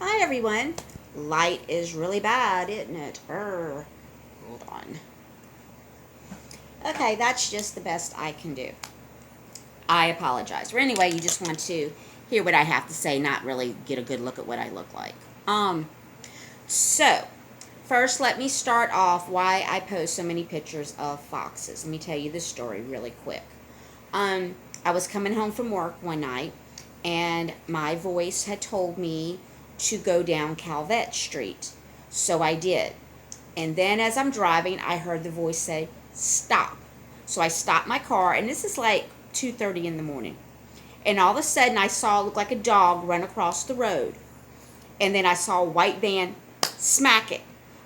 Hi everyone. Light is really bad, isn't it? Hold on. Okay, that's just the best I can do. I apologize. Or anyway, you just want to hear what I have to say, not really get a good look at what I look like. So first let me start off why I post so many pictures of foxes. Let me tell you this story really quick. I was coming home from work one night and my voice had told me to go down Calvette Street. So I did. And then as I'm driving, I heard the voice say, "Stop." So I stopped my car, and this is like 2:30 in the morning. And all of a sudden, I saw it look like a dog run across the road. And then I saw a white van smack it.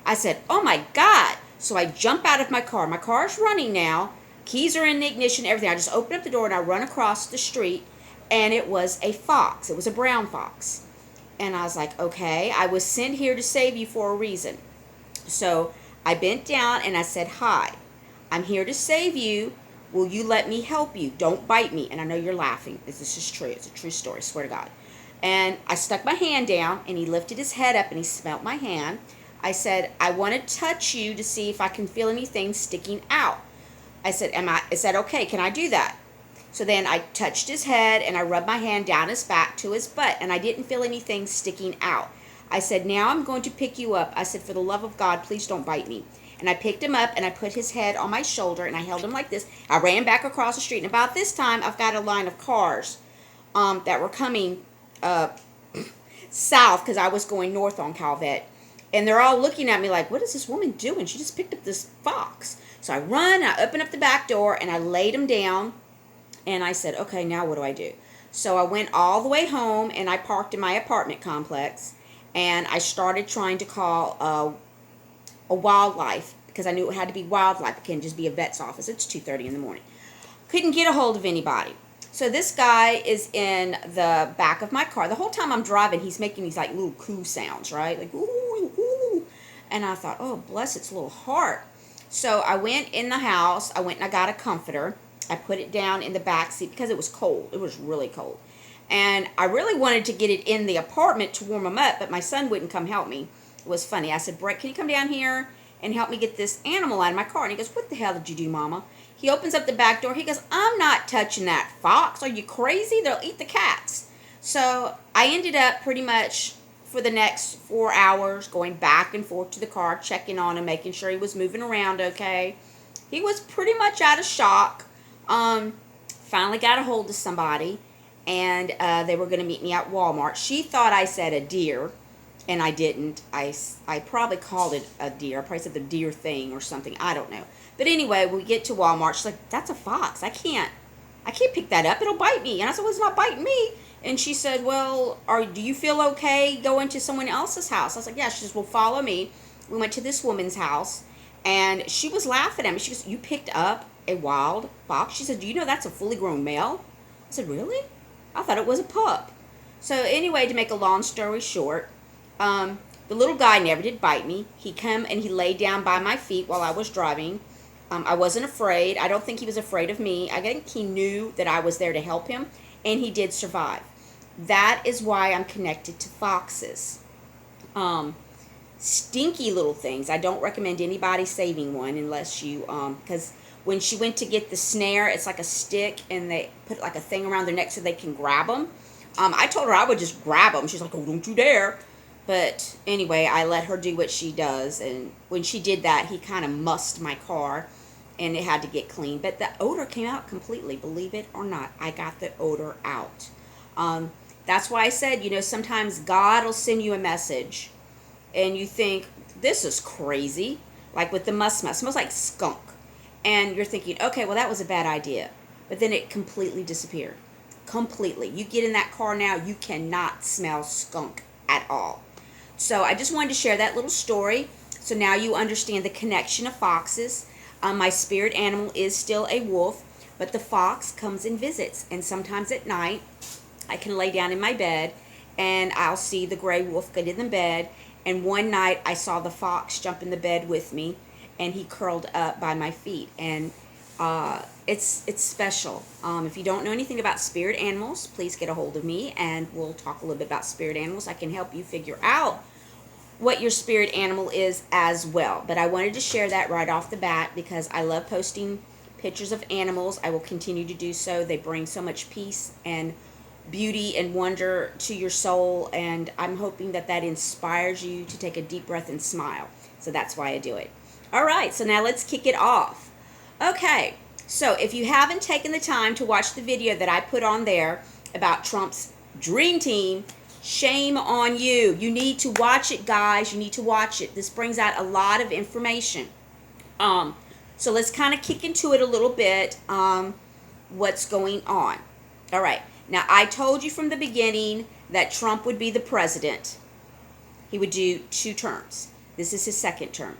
I said, "Oh my God." So I jump out of my car. My car is running now. Keys are in the ignition, everything. I just open up the door and I run across the street, and it was a fox. It was a brown fox. And I was like, okay, I was sent here to save you for a reason. So I bent down and I said, "Hi, I'm here to save you. Will you let me help you? Don't bite me." And I know you're laughing. This is true. It's a true story, swear to God. And I stuck my hand down and he lifted his head up and he smelt my hand. I said, "I want to touch you to see if I can feel anything sticking out." I said, is that okay? Can I do that? So then I touched his head and I rubbed my hand down his back to his butt, and I didn't feel anything sticking out. I said, "Now I'm going to pick you up." I said, "For the love of God, please don't bite me." And I picked him up and I put his head on my shoulder and I held him like this. I ran back across the street, and about this time I've got a line of cars that were coming uh, south because I was going north on Calvette. And they're all looking at me like, "What is this woman doing? She just picked up this fox." So I run, I open up the back door, and I laid him down. And I said, "Okay, now what do I do?" So I went all the way home and I parked in my apartment complex. And I started trying to call a wildlife because I knew it had to be wildlife. It couldn't just be a vet's office. It's 2:30 in the morning. Couldn't get a hold of anybody. So this guy is in the back of my car. The whole time I'm driving, he's making these like little coo sounds, right? Like, ooh, ooh. And I thought, oh, bless its little heart. So I went in the house. I went and I got a comforter. I put it down in the back seat because it was cold. It was really cold. And I really wanted to get it in the apartment to warm him up, but my son wouldn't come help me. It was funny. I said, "Brett, can you come down here and help me get this animal out of my car?" And he goes, "What the hell did you do, Mama?" He opens up the back door. He goes, "I'm not touching that fox. Are you crazy? They'll eat the cats." So I ended up pretty much for the next 4 hours going back and forth to the car, checking on him, making sure he was moving around okay. He was pretty much out of shock. Finally got a hold of somebody, and they were going to meet me at Walmart. She thought I said a deer, and I didn't. I probably called it a deer. I probably said the deer thing or something. I don't know. But anyway, we get to Walmart. She's like, "That's a fox. I can't pick that up. It'll bite me." And I said, "Well, it's not biting me." And she said, "Well, do you feel okay going to someone else's house?" I was like, "Yeah." She says, "Well, follow me." We went to this woman's house, and she was laughing at me. She goes, "You picked up a wild fox?" She said, "Do you know that's a fully grown male?" I said, "Really? I thought it was a pup." So anyway, to make a long story short, the little guy never did bite me. He come and he laid down by my feet while I was driving. I wasn't afraid. I don't think he was afraid of me. I think he knew that I was there to help him, and he did survive. That is why I'm connected to foxes. Um, Stinky little things. I don't recommend anybody saving one unless you, because when she went to get the snare, it's like a stick, and they put like a thing around their neck so they can grab them. I told her I would just grab them. She's like, "Oh, don't you dare." But anyway, I let her do what she does, and when she did that, he kind of mussed my car, and it had to get clean. But the odor came out completely, believe it or not. I got the odor out. Um, that's why I said, sometimes God will send you a message, and you think, "This is crazy." Like with the musk smell, it smells like skunk. And you're thinking, "Okay, well, that was a bad idea." But then it completely disappeared. Completely. You get in that car now, you cannot smell skunk at all. So I just wanted to share that little story. So now you understand the connection of foxes. My spirit animal is still a wolf, but the fox comes and visits. And sometimes at night, I can lay down in my bed and I'll see the gray wolf get in the bed. And one night I saw the fox jump in the bed with me, and he curled up by my feet. And it's special. If you don't know anything about spirit animals, please get a hold of me and we'll talk a little bit about spirit animals. I can help you figure out what your spirit animal is as well. But I wanted to share that right off the bat because I love posting pictures of animals. I will continue to do so. They bring so much peace and beauty and wonder to your soul, and I'm hoping that that inspires you to take a deep breath and smile. So that's why I do it. All right, so now let's kick it off. Okay, so if you haven't taken the time to watch the video that I put on there about Trump's dream team, shame on you. You need to watch it, guys. You need to watch it. This brings out a lot of information. So let's kind of kick into it a little bit, what's going on. All right. Now, I told you from the beginning that Trump would be the president. He would do 2 terms. This is his 2nd term.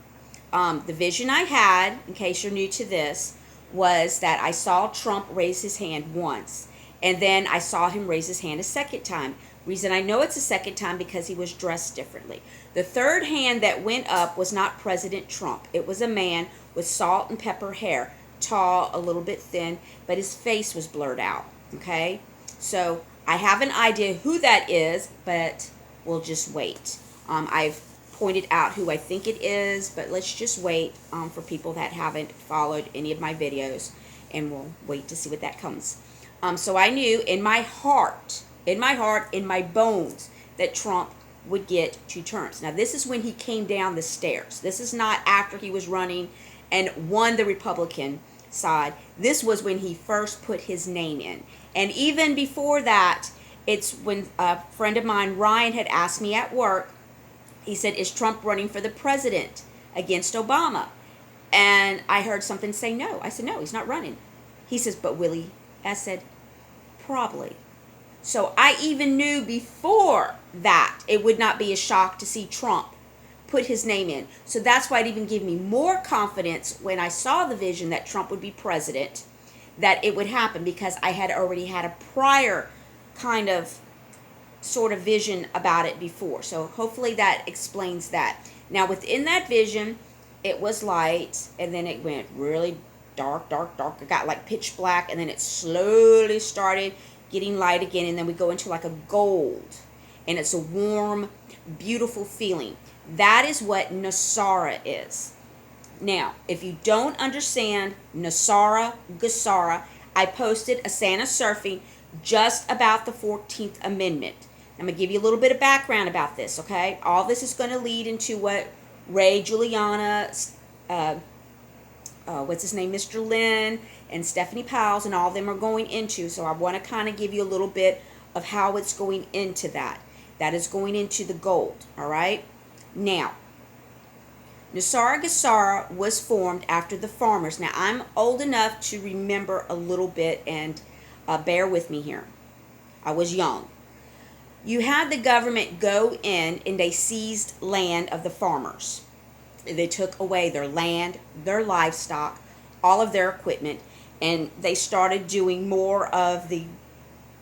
The vision I had, in case you're new to this, was that I saw Trump raise his hand once, and then I saw him raise his hand a 2nd time. Reason I know it's a 2nd time because he was dressed differently. The 3rd hand that went up was not President Trump. It was a man with salt and pepper hair, tall, a little bit thin, but his face was blurred out, okay? So I have an idea who that is, but we'll just wait. I've pointed out who I think it is, but let's just wait for people that haven't followed any of my videos, and we'll wait to see what that comes. So I knew in my heart, in my bones, that Trump would get 2 terms. Now, this is when he came down the stairs. This is not after he was running and won the Republican side. This was when he first put his name in. And even before that, it's when a friend of mine, Ryan, had asked me at work, he said, is Trump running for the president against Obama? And I heard something say no. I said, no, he's not running. He says, but will he? I said, probably. So I even knew before that it would not be a shock to see Trump put his name in. So that's why it even gave me more confidence when I saw the vision that Trump would be president, that it would happen, because I had already had a prior kind of sort of vision about it before. So hopefully that explains that. Now, within that vision, it was light, and then it went really dark, dark, dark. It got like pitch black, and then it slowly started getting light again, and then we go into like a gold, and it's a warm, beautiful feeling. That is what NESARA is. Now, if you don't understand NESARA, GESARA, I posted a Santa Surfing just about the 14th Amendment. I'm going to give you a little bit of background about this, okay? All this is going to lead into what Ray Juliana, what's his name, Mr. Lynn, and Stephanie Powles, and all of them are going into. So I want to kind of give you a little bit of how it's going into that. That is going into the gold, all right? Now, NESARA GESARA was formed after the farmers. Now, I'm old enough to remember a little bit, and bear with me here. I was young. You had the government go in and they seized land of the farmers. They took away their land, their livestock, all of their equipment, and they started doing more of the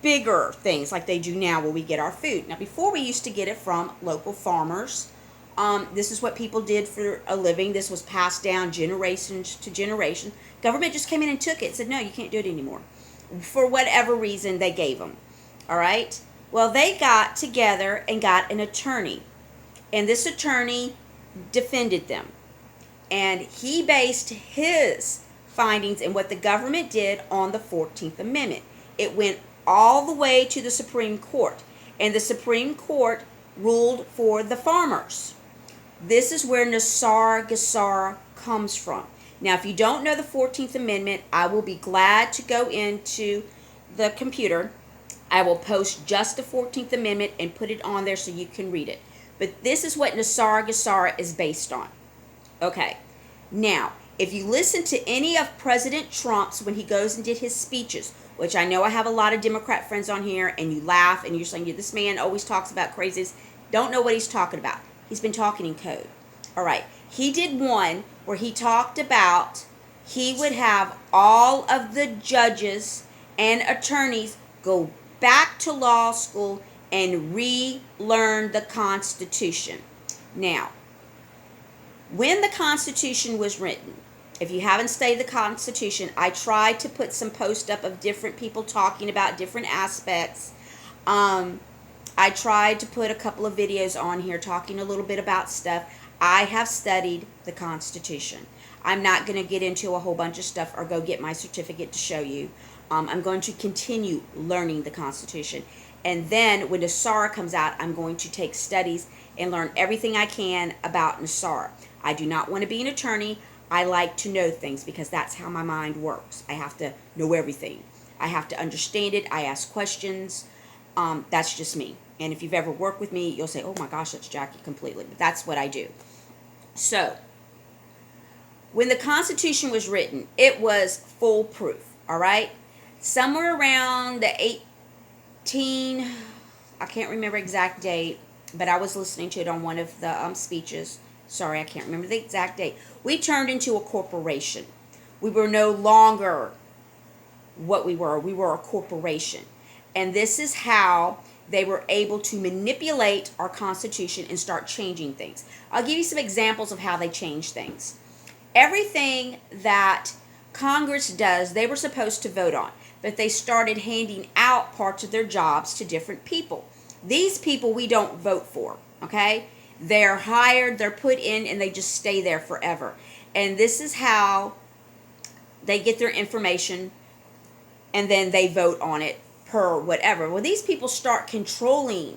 bigger things like they do now where we get our food. Now, before we used to get it from local farmers. This is what people did for a living. This was passed down generations to generation. Government just came in and took it, said, no, you can't do it anymore. For whatever reason they gave them. All right? Well, they got together and got an attorney. And this attorney defended them. And he based his findings and what the government did on the 14th Amendment. It went all the way to the Supreme Court. And the Supreme Court ruled for the farmers. This is where NESARA GESARA comes from. Now, if you don't know the 14th Amendment, I will be glad to go into the computer. I will post just the 14th Amendment and put it on there so you can read it. But this is what NESARA GESARA is based on. Okay. Now, if you listen to any of President Trump's when he goes and did his speeches, which I know I have a lot of Democrat friends on here, and you laugh and you're saying, this man always talks about crazies. Don't know what he's talking about. He's been talking in code. All right. He did one where he talked about he would have all of the judges and attorneys go back to law school and relearn the Constitution. Now, when the Constitution was written, If you haven't studied the Constitution, I try to put some post up of different people talking about different aspects. I tried to put a couple of videos on here talking a little bit about stuff. I have studied the Constitution. I'm not going to get into a whole bunch of stuff or go get my certificate to show you. I'm going to continue learning the Constitution. And then when NASARA comes out, I'm going to take studies and learn everything I can about NASARA. I do not want to be an attorney. I like to know things because that's how my mind works. I have to know everything. I have to understand it. I ask questions. That's just me. And if you've ever worked with me, you'll say, oh my gosh, that's Jackie completely. But that's what I do. So, when the Constitution was written, it was foolproof, all right? Somewhere around the I can't remember exact date, but I was listening to it on one of the speeches. Sorry, I can't remember the exact date. We turned into a corporation. We were no longer what we were. We were a corporation. And this is how they were able to manipulate our Constitution and start changing things. I'll give you some examples of how they change things. Everything that Congress does, they were supposed to vote on, but they started handing out parts of their jobs to different people. These people we don't vote for, okay? They're hired, they're put in, and they just stay there forever. And this is how they get their information, and then they vote on it per whatever. Well, these people start controlling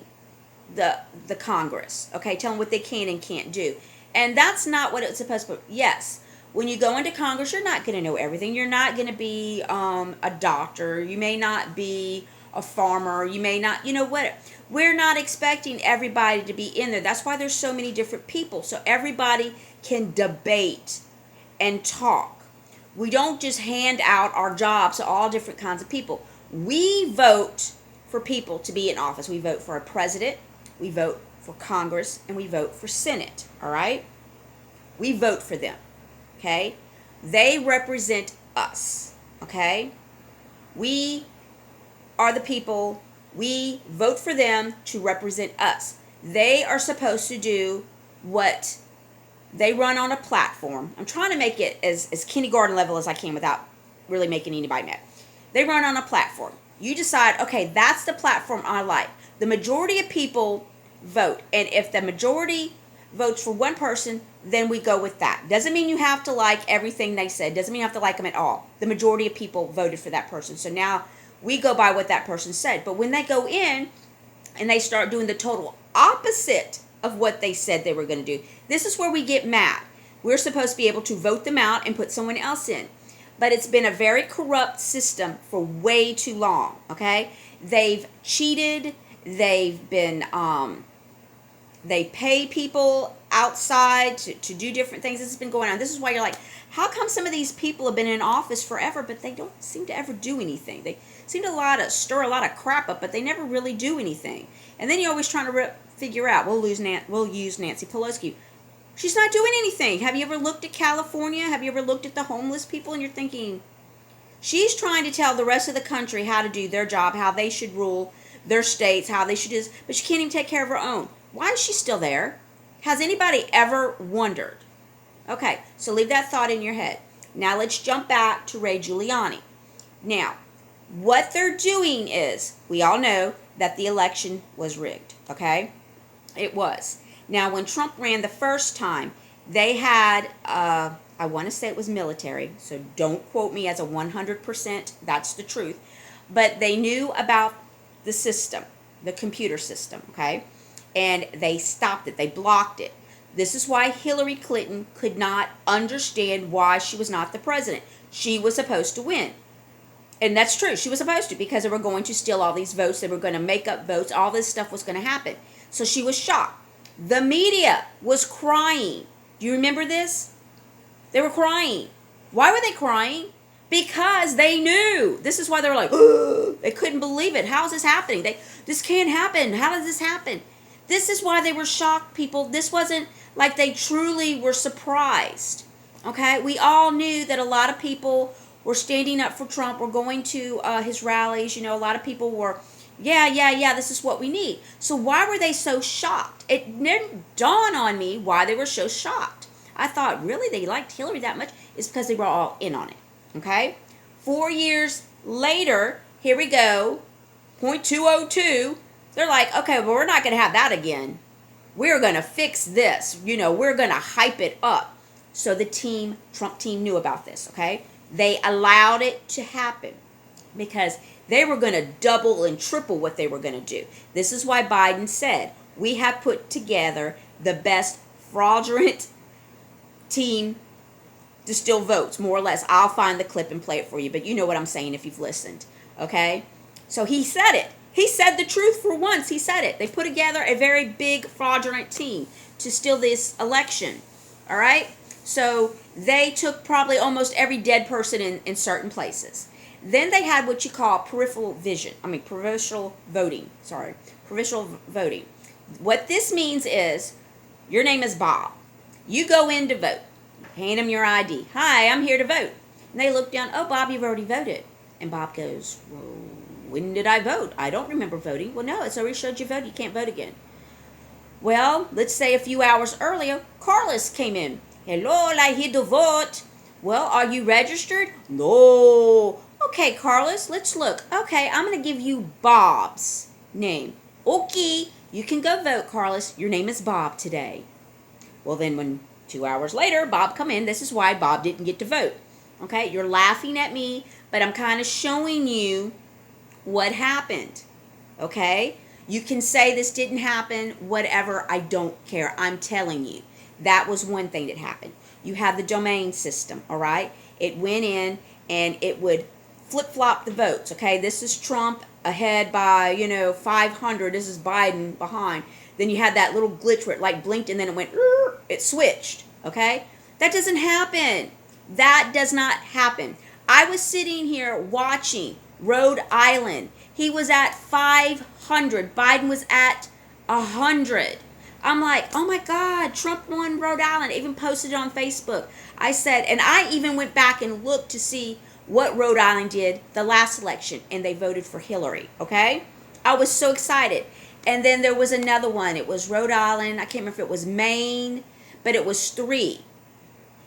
the Congress, okay? Tell them what they can and can't do. And that's not what it's supposed to be. Yes, when you go into Congress, you're not going to know everything. You're not going to be a doctor. You may not be a farmer. You may not, what? We're not expecting everybody to be in there. That's why there's so many different people. So everybody can debate and talk. We don't just hand out our jobs to all different kinds of people. We vote for people to be in office. We vote for a president. We vote for Congress. And we vote for Senate. All right? We vote for them. Okay? They represent us. Okay? We are the people. We vote for them to represent us. They are supposed to do what they run on a platform. I'm trying to make it as kindergarten level as I can without really making anybody mad. They run on a platform. You decide, okay, that's the platform I like. The majority of people vote. And if the majority votes for one person, then we go with that. Doesn't mean you have to like everything they said. Doesn't mean you have to like them at all. The majority of people voted for that person. So now we go by what that person said. But when they go in and they start doing the total opposite of what they said they were going to do, this is where we get mad. We're supposed to be able to vote them out and put someone else in. But it's been a very corrupt system for way too long, okay? They've cheated. They've been, they pay people outside to do different things. This has been going on. This is why you're like, how come some of these people have been in office forever, but they don't seem to ever do anything? They seem to stir a lot of crap up, but they never really do anything. And then you're always trying to figure out, we'll use Nancy Pelosi. She's not doing anything. Have you ever looked at California? Have you ever looked at the homeless people? And you're thinking, she's trying to tell the rest of the country how to do their job, how they should rule their states, how they should do this, but she can't even take care of her own. Why is she still there? Has anybody ever wondered? Okay, so leave that thought in your head. Now let's jump back to Ray Giuliani. Now, what they're doing is, we all know that the election was rigged, okay? It was. Now, when Trump ran the first time, they had, I want to say it was military, so don't quote me as a 100%, that's the truth. But they knew about the system, the computer system, okay? And they stopped it. They blocked it. This is why Hillary Clinton could not understand why she was not the president. She was supposed to win. And that's true. She was supposed to, because they were going to steal all these votes. They were going to make up votes. All this stuff was going to happen. So she was shocked. The media was crying. Do you remember this? They were crying. Why were they crying? Because they knew. This is why they were like, oh, they couldn't believe it. How is this happening? This can't happen. How does this happen? This is why they were shocked, people. This wasn't like they truly were surprised. Okay? We all knew that a lot of people were standing up for Trump, were going to his rallies. A lot of people were, yeah, this is what we need. So why were they so shocked? It didn't dawn on me why they were so shocked. I thought, really, they liked Hillary that much? is because they were all in on it. Okay? 4 years later, here we go, .202, they're like, okay, well, we're not going to have that again. We're going to fix this. We're going to hype it up. So the Trump team knew about this, okay? They allowed it to happen because they were going to double and triple what they were going to do. This is why Biden said, we have put together the best fraudulent team to steal votes, more or less. I'll find the clip and play it for you, but you know what I'm saying if you've listened, okay? So he said it. He said the truth for once. He said it. They put together a very big fraudulent team to steal this election, all right? So they took probably almost every dead person in certain places. Then they had what you call provisional voting. Provisional voting. What this means is your name is Bob. You go in to vote. Hand them your ID. Hi, I'm here to vote. And they look down. Oh, Bob, you've already voted. And Bob goes, well, when did I vote? I don't remember voting. Well, no, it's already showed you voted. You can't vote again. Well, let's say a few hours earlier, Carlos came in. Hello, I here to vote. Well, are you registered? No. Okay, Carlos, let's look. Okay, I'm going to give you Bob's name. Okay, you can go vote, Carlos. Your name is Bob today. Well, then when 2 hours later, Bob come in, this is why Bob didn't get to vote. Okay, you're laughing at me, but I'm kind of showing you what happened. Okay, you can say this didn't happen, whatever, I don't care. I'm telling you. That was one thing that happened. You have the domain system, all right? It went in and it would flip-flop the votes, okay? This is Trump ahead by, 500. This is Biden behind. Then you had that little glitch where it like blinked and then it went, it switched, okay? That doesn't happen. That does not happen. I was sitting here watching Rhode Island. He was at 500. Biden was at 100. I'm like, oh my God, Trump won Rhode Island. I even posted it on Facebook. I said, and I even went back and looked to see what Rhode Island did the last election, and they voted for Hillary, okay? I was so excited. And then there was another one. It was Rhode Island. I can't remember if it was Maine, but it was 3.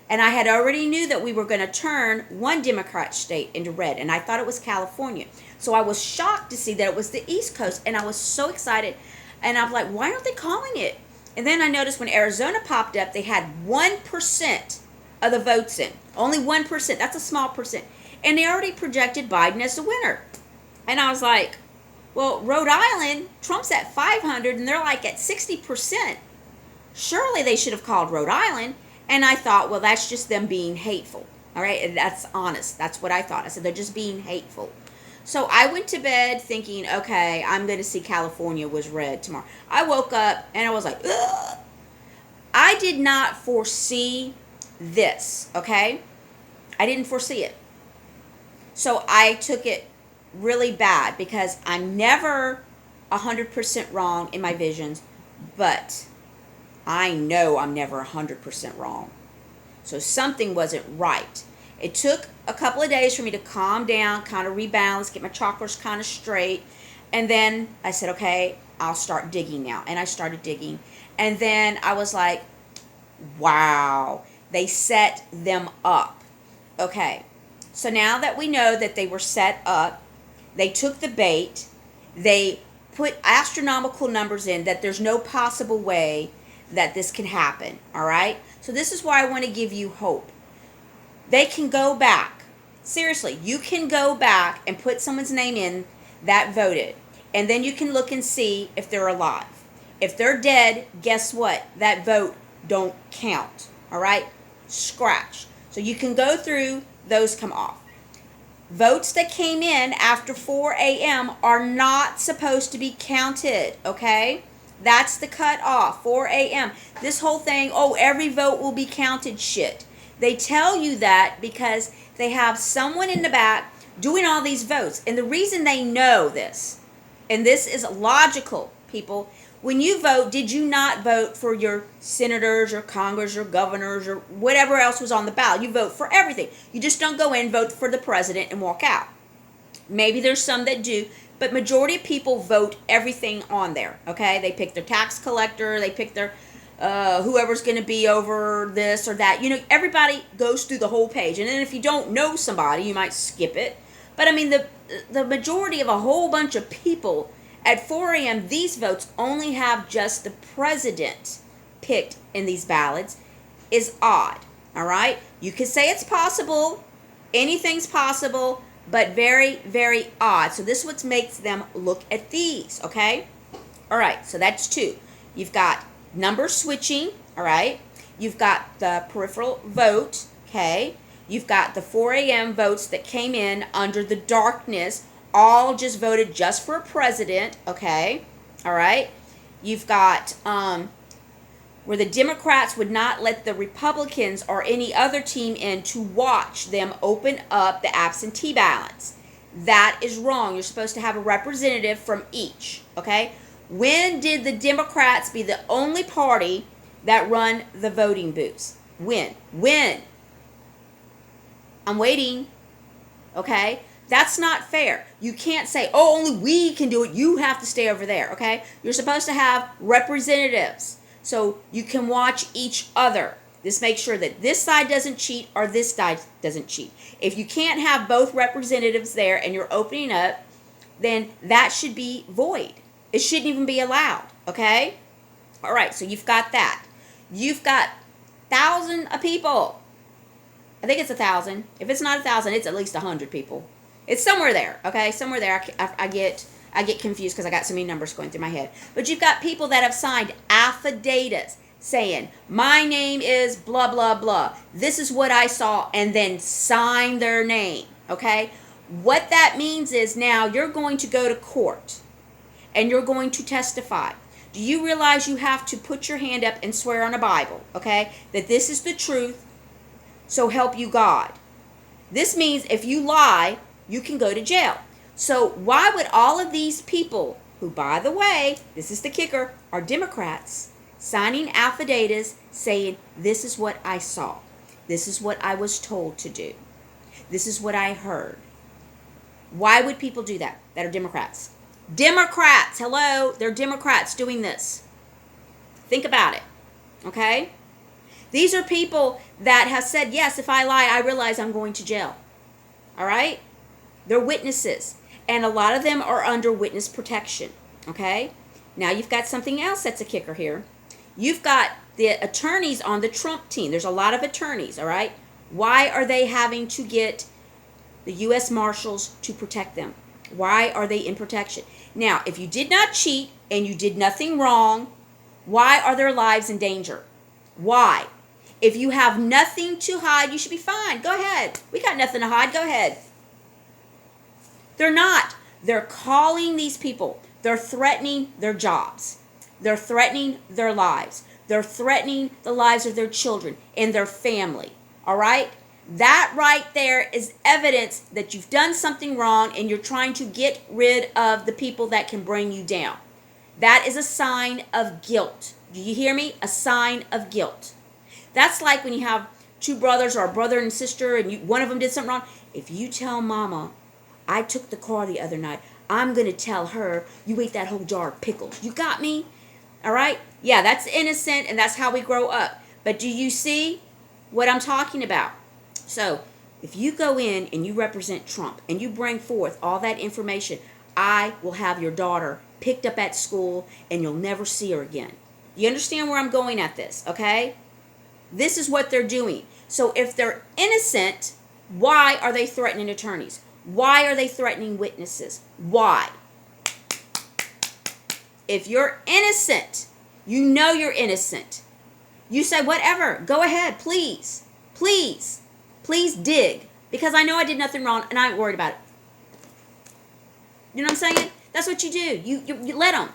And I had already knew that we were going to turn one Democrat state into red, and I thought it was California. So I was shocked to see that it was the East Coast, and I was so excited. And I'm like, why aren't they calling it? And then I noticed when Arizona popped up, they had 1% of the votes in. Only 1%. That's a small percent. And they already projected Biden as the winner. And I was like, well, Rhode Island, Trump's at 500, and they're like at 60%. Surely they should have called Rhode Island. And I thought, well, that's just them being hateful. All right? And that's honest. That's what I thought. I said, they're just being hateful. So I went to bed thinking, okay, I'm going to see California was red tomorrow. I woke up and I was like, ugh. I did not foresee this, okay? I didn't foresee it. So I took it really bad because I'm never 100% wrong in my visions, but I know I'm never 100% wrong. So something wasn't right. It took a couple of days for me to calm down, kind of rebalance, get my chakras kind of straight. And then I said, okay, I'll start digging now. And I started digging. And then I was like, wow, they set them up. Okay, so now that we know that they were set up, they took the bait, they put astronomical numbers in that there's no possible way that this can happen, all right? So this is why I want to give you hope. They can go back. Seriously, you can go back and put someone's name in that voted. And then you can look and see if they're alive. If they're dead, guess what? That vote don't count. All right? Scratch. So you can go through, those come off. Votes that came in after 4 a.m. are not supposed to be counted, okay? That's the cutoff, 4 a.m. This whole thing, oh, every vote will be counted shit. They tell you that because they have someone in the back doing all these votes. And the reason they know this, and this is logical, people, when you vote, did you not vote for your senators or Congress or governors or whatever else was on the ballot? You vote for everything. You just don't go in, vote for the president, and walk out. Maybe there's some that do, but majority of people vote everything on there, okay? They pick their tax collector, they pick their whoever's going to be over this or that. Everybody goes through the whole page. And then if you don't know somebody, you might skip it. But I mean, the majority of a whole bunch of people at 4 a.m., these votes only have just the president picked in these ballots is odd. All right? You could say it's possible. Anything's possible, but very, very odd. So this is what makes them look at these, okay? All right, so that's 2. You've got number switching, all right? You've got the peripheral vote, okay? You've got the 4 a.m. votes that came in under the darkness, all just voted just for a president, okay? All right? You've got where the Democrats would not let the Republicans or any other team in to watch them open up the absentee ballots. That is wrong. You're supposed to have a representative from each, okay? When did the Democrats be the only party that run the voting booths? When? I'm waiting, okay? That's not fair. You can't say, oh, only we can do it. You have to stay over there, okay? You're supposed to have representatives so you can watch each other. This makes sure that this side doesn't cheat or this side doesn't cheat. If you can't have both representatives there and you're opening up, then that should be void. It shouldn't even be allowed, okay? All right, so you've got that. You've got 1,000 of people. I think it's 1,000. If it's not 1,000, it's at least 100 people. It's somewhere there, okay? Somewhere there. I get confused because I got so many numbers going through my head. But you've got people that have signed affidavits saying, my name is blah, blah, blah. This is what I saw, and then sign their name, okay? What that means is now you're going to go to court, and you're going to testify. Do you realize you have to put your hand up and swear on a Bible, okay, that this is the truth, so help you God? This means if you lie, you can go to jail. So why would all of these people, who, by the way, this is the kicker, are Democrats, signing affidavits saying, this is what I saw, this is what I was told to do, this is what I heard? Why would people do that are Democrats? Democrats, hello, they're Democrats doing this. Think about it, okay? These are people that have said, yes, if I lie, I realize I'm going to jail. All right? They're witnesses. And a lot of them are under witness protection, okay? Now you've got something else that's a kicker here. You've got the attorneys on the Trump team. There's a lot of attorneys, all right? Why are they having to get the U.S. Marshals to protect them? Why are they in protection? Now, if you did not cheat and you did nothing wrong, why are their lives in danger? Why? If you have nothing to hide, you should be fine. Go ahead. We got nothing to hide. Go ahead. They're not. They're calling these people. They're threatening their jobs. They're threatening their lives. They're threatening the lives of their children and their family. All right? That right there is evidence that you've done something wrong and you're trying to get rid of the people that can bring you down. That is a sign of guilt. Do you hear me? A sign of guilt. That's like when you have two brothers or a brother and sister and one of them did something wrong. If you tell mama, I took the car the other night, I'm going to tell her you ate that whole jar of pickles. You got me? All right? Yeah, that's innocent and that's how we grow up. But do you see what I'm talking about? So, if you go in and you represent Trump and you bring forth all that information, I will have your daughter picked up at school and you'll never see her again. You understand where I'm going at this, okay? This is what they're doing. So if they're innocent, why are they threatening attorneys? Why are they threatening witnesses? Why? If you're innocent, you know you're innocent. You say, whatever, go ahead, please, please. Please dig, because I know I did nothing wrong, and I ain't worried about it. You know what I'm saying? That's what you do. You let them.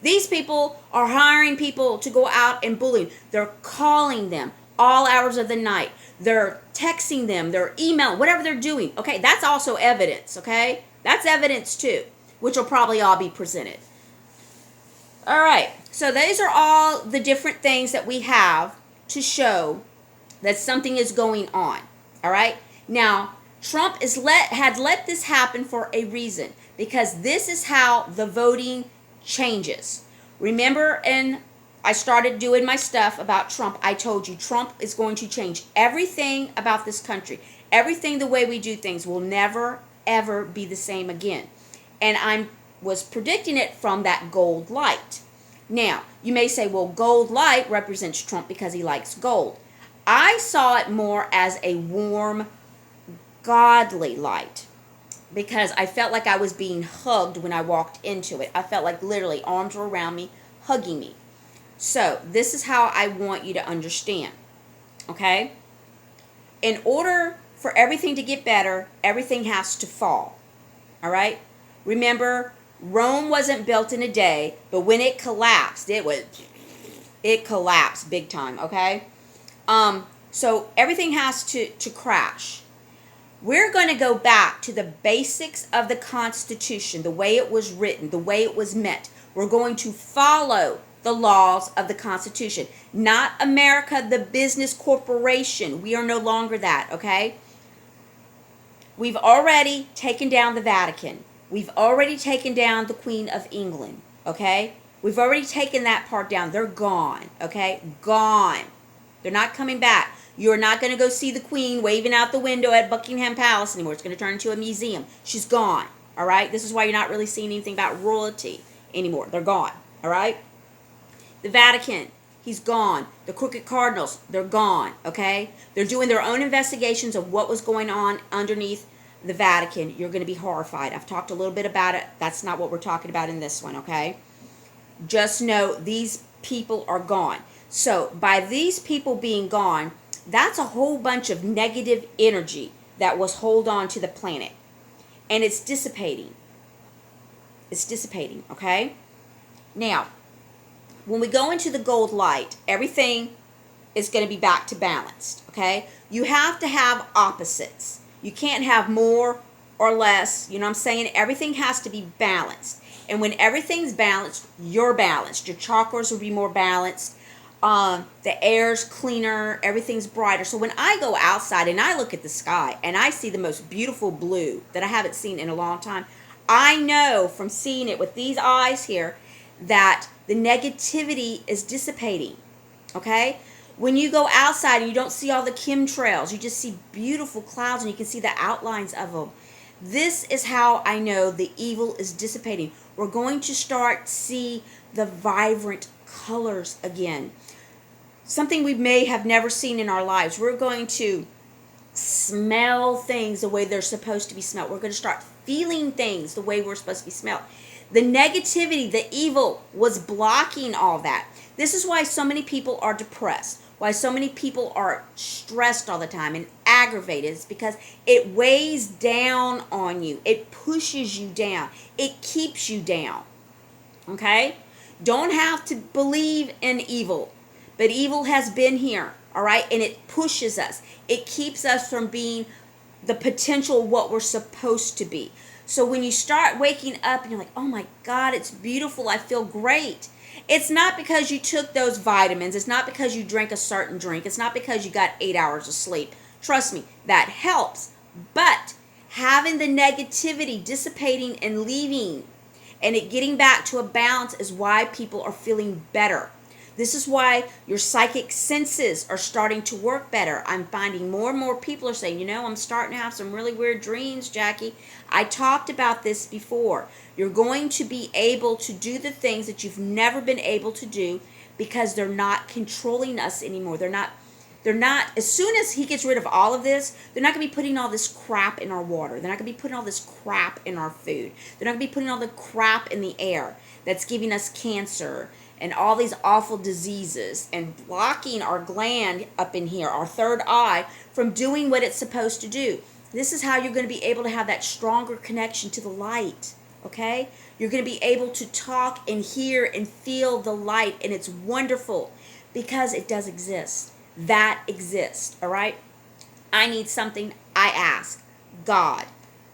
These people are hiring people to go out and bully. They're calling them all hours of the night. They're texting them. They're emailing, whatever they're doing. Okay, that's also evidence, okay? That's evidence too, which will probably all be presented. All right, so these are all the different things that we have to show that something is going on. All right? Now, Trump had let this happen for a reason, because this is how the voting changes. Remember in I started doing my stuff about Trump, I told you Trump is going to change everything about this country. Everything, the way we do things will never ever be the same again. And I was predicting it from that gold light. Now, you may say, well, gold light represents Trump because he likes gold. I saw it more as a warm, godly light because I felt like I was being hugged when I walked into it. I felt like literally arms were around me, hugging me. So, this is how I want you to understand, okay? In order for everything to get better, everything has to fall, all right? Remember, Rome wasn't built in a day, but when it collapsed, it collapsed big time, okay? So everything has to crash. We're going to go back to the basics of the Constitution, the way it was written, the way it was meant. We're going to follow the laws of the Constitution, not America, the business corporation. We are no longer that, okay? We've already taken down the Vatican. We've already taken down the Queen of England, okay? We've already taken that part down. They're gone, okay? Gone. They're not coming back. You're not going to go see the Queen waving out the window at Buckingham Palace anymore. It's going to turn into a museum. She's gone, all right? This is why you're not really seeing anything about royalty anymore. They're gone, all right? The Vatican, he's gone. The crooked cardinals, they're gone, okay? They're doing their own investigations of what was going on underneath the Vatican. You're going to be horrified. I've talked a little bit about it. That's not what we're talking about in this one, okay? Just know these people are gone. So by these people being gone, that's a whole bunch of negative energy that was hold on to the planet. And it's dissipating. It's dissipating, okay? Now, when we go into the gold light, everything is going to be back to balanced, okay? You have to have opposites. You can't have more or less. You know what I'm saying? Everything has to be balanced. And when everything's balanced, you're balanced. Your chakras will be more balanced. The air's cleaner. Everything's brighter. So when I go outside and I look at the sky and I see the most beautiful blue that I haven't seen in a long time, I know from seeing it with these eyes here that the negativity is dissipating, okay? When you go outside and you don't see all the chemtrails, you just see beautiful clouds and you can see the outlines of them. This is how I know the evil is dissipating. We're going to start see the vibrant colors again. Something we may have never seen in our lives. We're going to smell things the way they're supposed to be smelled. We're going to start feeling things the way we're supposed to be smelled. The negativity, the evil was blocking all that. This is why so many people are depressed, why so many people are stressed all the time and aggravated. It's because it weighs down on you. It pushes you down. It keeps you down. Okay? Don't have to believe in evil, but evil has been here, all right? And it pushes us. It keeps us from being the potential what we're supposed to be. So when you start waking up and you're like, oh my God, it's beautiful, I feel great. It's not because you took those vitamins. It's not because you drank a certain drink. It's not because you got 8 hours of sleep. Trust me, that helps. But having the negativity dissipating and leaving and it getting back to a balance is why people are feeling better. This is why your psychic senses are starting to work better. I'm finding more and more people are saying, you know, I'm starting to have some really weird dreams, Jackie. I talked about this before. You're going to be able to do the things that you've never been able to do because they're not controlling us anymore. They're not, as soon as he gets rid of all of this, they're not going to be putting all this crap in our water. They're not going to be putting all this crap in our food. They're not going to be putting all the crap in the air that's giving us cancer and all these awful diseases and blocking our gland up in here, our third eye, from doing what it's supposed to do. This is how you're going to be able to have that stronger connection to the light, okay? You're going to be able to talk and hear and feel the light, and it's wonderful because it does exist. That exists, all right? I need something, I ask, God,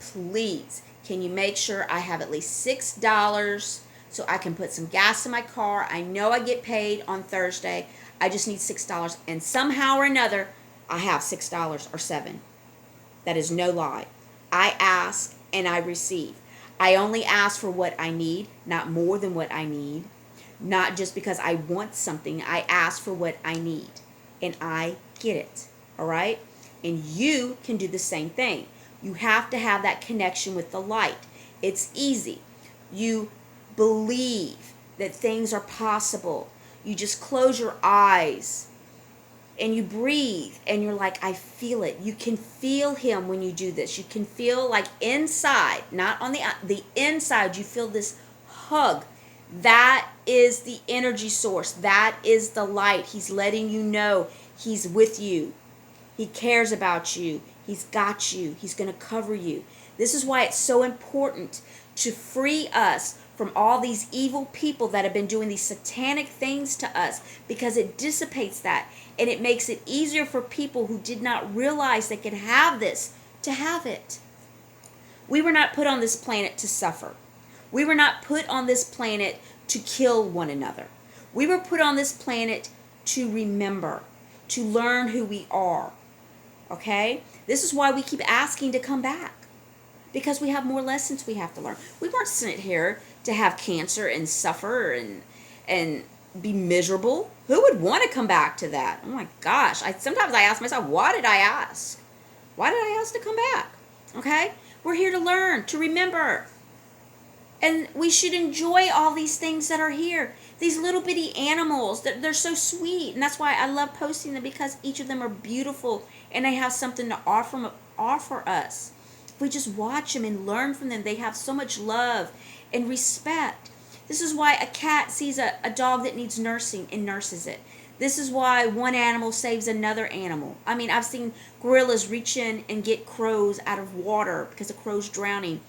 please, can you make sure I have at least $6 so I can put some gas in my car? I know I get paid on Thursday. I just need $6. And somehow or another, I have $6 or $7. That is no lie. I ask and I receive. I only ask for what I need, not more than what I need. not just because I want something. I ask for what I need, and I get it. All right? And you can do the same thing. You have to have that connection with the light. It's easy. You believe that things are possible. You just close your eyes and you breathe and you're like, I feel it. You can feel him when you do this. You can feel like inside, not on the inside, you feel this hug. That is the energy source. That is the light. He's letting you know he's with you. He cares about you. He's got you. He's going to cover you. This is why it's so important to free us from all these evil people that have been doing these satanic things to us, because it dissipates that, and it makes it easier for people who did not realize they could have this to have it. We were not put on this planet to suffer. We were not put on this planet to kill one another. We were put on this planet to remember, to learn who we are. Okay? This is why we keep asking to come back, because we have more lessons we have to learn. We weren't sent here to have cancer and suffer and be miserable. Who would want to come back to that? Oh my gosh. Sometimes I ask myself, why did I ask? Why did I ask to come back? Okay? We're here to learn, to remember. And we should enjoy all these things that are here. These little bitty animals, they're so sweet. And that's why I love posting them, because each of them are beautiful and they have something to offer us. If we just watch them and learn from them, they have so much love and respect. This is why a cat sees a dog that needs nursing and nurses it. This is why one animal saves another animal. I mean, I've seen gorillas reach in and get crows out of water because the crow's drowning.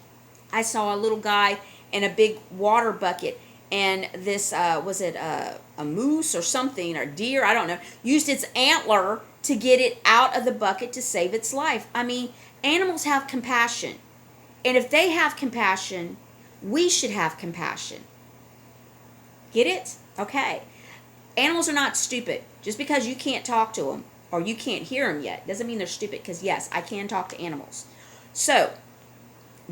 I saw a little guy in a big water bucket, and this, was it a moose or something, or deer, I don't know, used its antler to get it out of the bucket to save its life. I mean, animals have compassion. And if they have compassion, we should have compassion. Get it? Okay. Animals are not stupid. Just because you can't talk to them or you can't hear them yet doesn't mean they're stupid, because yes, I can talk to animals. So,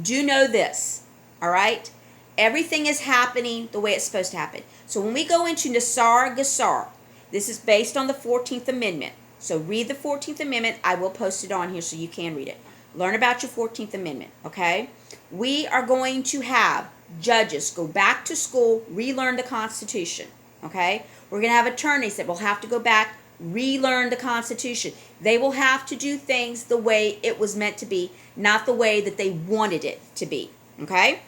do know this, all right? Everything is happening the way it's supposed to happen. So when we go into Nasar Gassar, this is based on the 14th Amendment. So read the 14th Amendment. I will post it on here so you can read it. Learn about your 14th Amendment, okay? We are going to have judges go back to school, relearn the Constitution, okay? We're going to have attorneys that will have to go back, relearn the Constitution. They will have to do things the way it was meant to be, not the way that they wanted it to be, okay?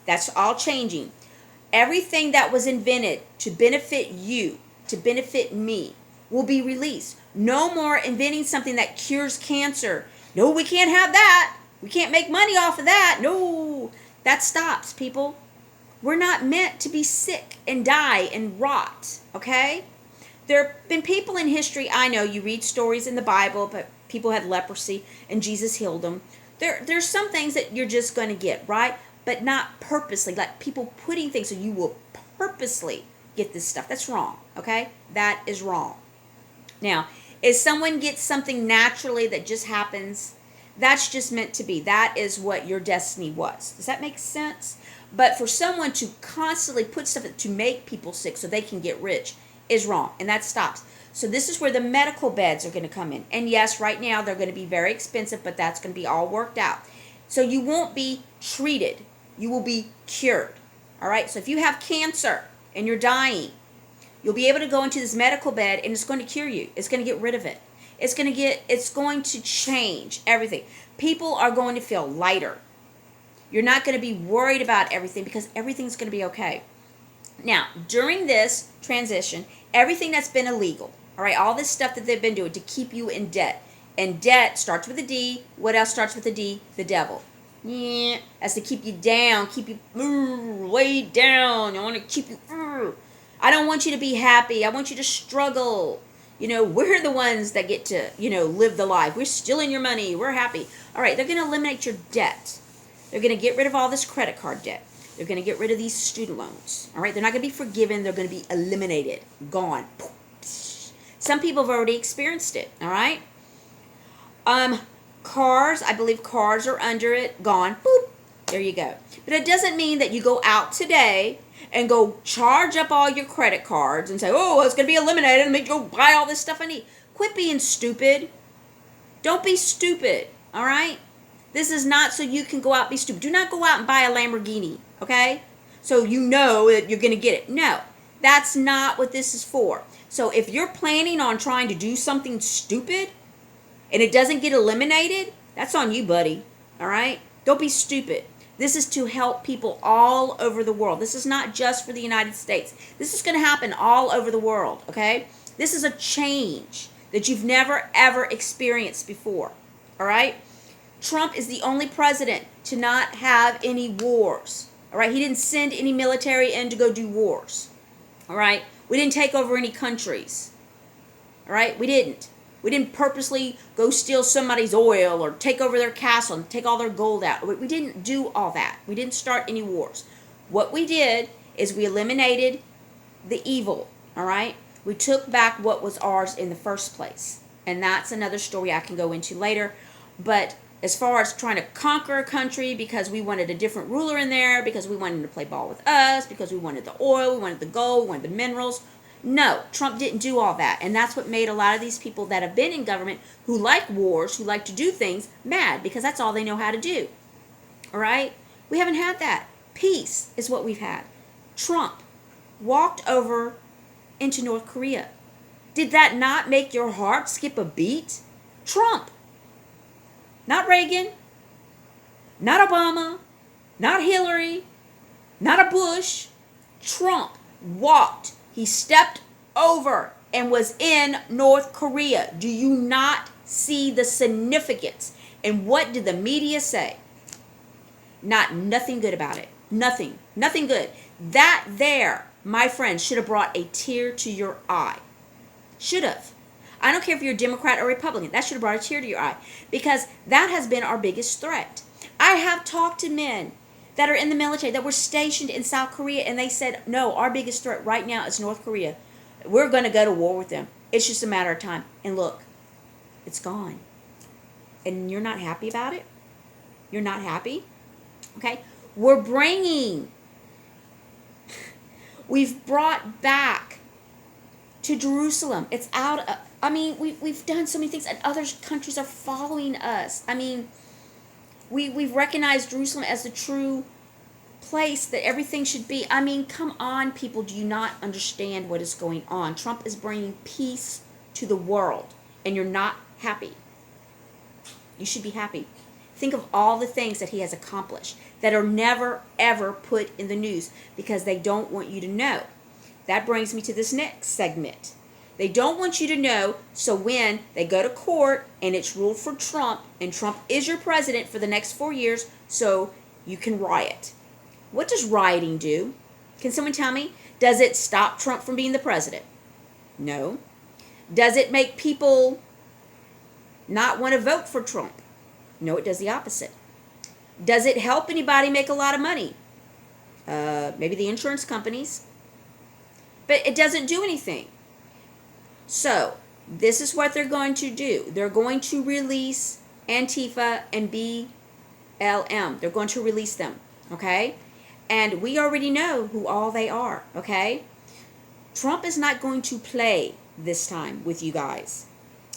That's all changing. Everything that was invented to benefit you, to benefit me, will be released. No more inventing something that cures cancer. No, we can't have that. We can't make money off of that. No, that stops, people. We're not meant to be sick and die and rot, okay? There have been people in history, I know you read stories in the Bible, but people had leprosy and Jesus healed them. There's some things that you're just going to get, right? But not purposely, like people putting things so you will purposely get this stuff. That's wrong, okay? That is wrong. Now, if someone gets something naturally that just happens, that's just meant to be. That is what your destiny was. Does that make sense? But for someone to constantly put stuff to make people sick so they can get rich is wrong, and that stops. So this is where the medical beds are going to come in. And yes, right now they're going to be very expensive, but that's going to be all worked out. So you won't be treated. You will be cured. All right? So if you have cancer and you're dying, you'll be able to go into this medical bed and it's going to cure you. It's going to get rid of it. It's going to change everything. People are going to feel lighter. You're not going to be worried about everything because everything's going to be okay. Now, during this transition, everything that's been illegal, all right, all this stuff that they've been doing to keep you in debt. And debt starts with a D. What else starts with a D? The devil. Yeah, that's to keep you down, keep you way down. I want to keep you. I don't want you to be happy. I want you to struggle. You know, we're the ones that get to, live the life. We're stealing your money. We're happy. All right, they're going to eliminate your debt. They're going to get rid of all this credit card debt. They're going to get rid of these student loans. All right, they're not going to be forgiven. They're going to be eliminated, gone. Some people have already experienced it. All right. Cars, I believe cars are under it, gone. Boop. There you go. But it doesn't mean that you go out today and go charge up all your credit cards and say, oh, it's going to be eliminated and make you go buy all this stuff I need. Quit being stupid. Don't be stupid, all right? This is not so you can go out and be stupid. Do not go out and buy a Lamborghini, okay? So you know that you're going to get it. No, that's not what this is for. So if you're planning on trying to do something stupid and it doesn't get eliminated, that's on you, buddy, all right? Don't be stupid. This is to help people all over the world. This is not just for the United States. This is going to happen all over the world, okay? This is a change that you've never, ever experienced before, all right? Trump is the only president to not have any wars, all right? He didn't send any military in to go do wars, all right? We didn't take over any countries, all right? We didn't. We didn't purposely go steal somebody's oil or take over their castle and take all their gold out. We didn't do all that. We didn't start any wars. What we did is we eliminated the evil, all right? We took back what was ours in the first place. And that's another story I can go into later. But as far as trying to conquer a country because we wanted a different ruler in there, because we wanted to play ball with us, because we wanted the oil, we wanted the gold, we wanted the minerals. No, Trump didn't do all that. And that's what made a lot of these people that have been in government who like wars, who like to do things, mad because that's all they know how to do. All right? We haven't had that. Peace is what we've had. Trump walked over into North Korea. Did that not make your heart skip a beat? Trump. Not Reagan. Not Obama. Not Hillary. Not a Bush. Trump walked. He stepped over and was in North Korea. Do you not see the significance? And what did the media say? Nothing good about it. Nothing good. That there, my friend, should have brought a tear to your eye. Should have. I don't care if you're a Democrat or Republican. That should have brought a tear to your eye. Because that has been our biggest threat. I have talked to men that are in the military that were stationed in South Korea, and they said, no, our biggest threat right now is North Korea. We're going to go to war with them. It's just a matter of time. And look, it's gone. And you're not happy about it? You're not happy? Okay? We've brought back to Jerusalem. It's out of, we've done so many things, and other countries are following us. We've recognized Jerusalem as the true place that everything should be. Come on, people. Do you not understand what is going on? Trump is bringing peace to the world, and you're not happy. You should be happy. Think of all the things that he has accomplished that are never, ever put in the news because they don't want you to know. That brings me to this next segment. They don't want you to know, so when they go to court and it's ruled for Trump, and Trump is your president for the next 4 years, so you can riot. What does rioting do? Can someone tell me? Does it stop Trump from being the president? No. Does it make people not want to vote for Trump? No, it does the opposite. Does it help anybody make a lot of money? Maybe the insurance companies. But it doesn't do anything. So, this is what they're going to do. They're going to release Antifa and BLM. They're going to release them, okay? And we already know who all they are, okay? Trump is not going to play this time with you guys.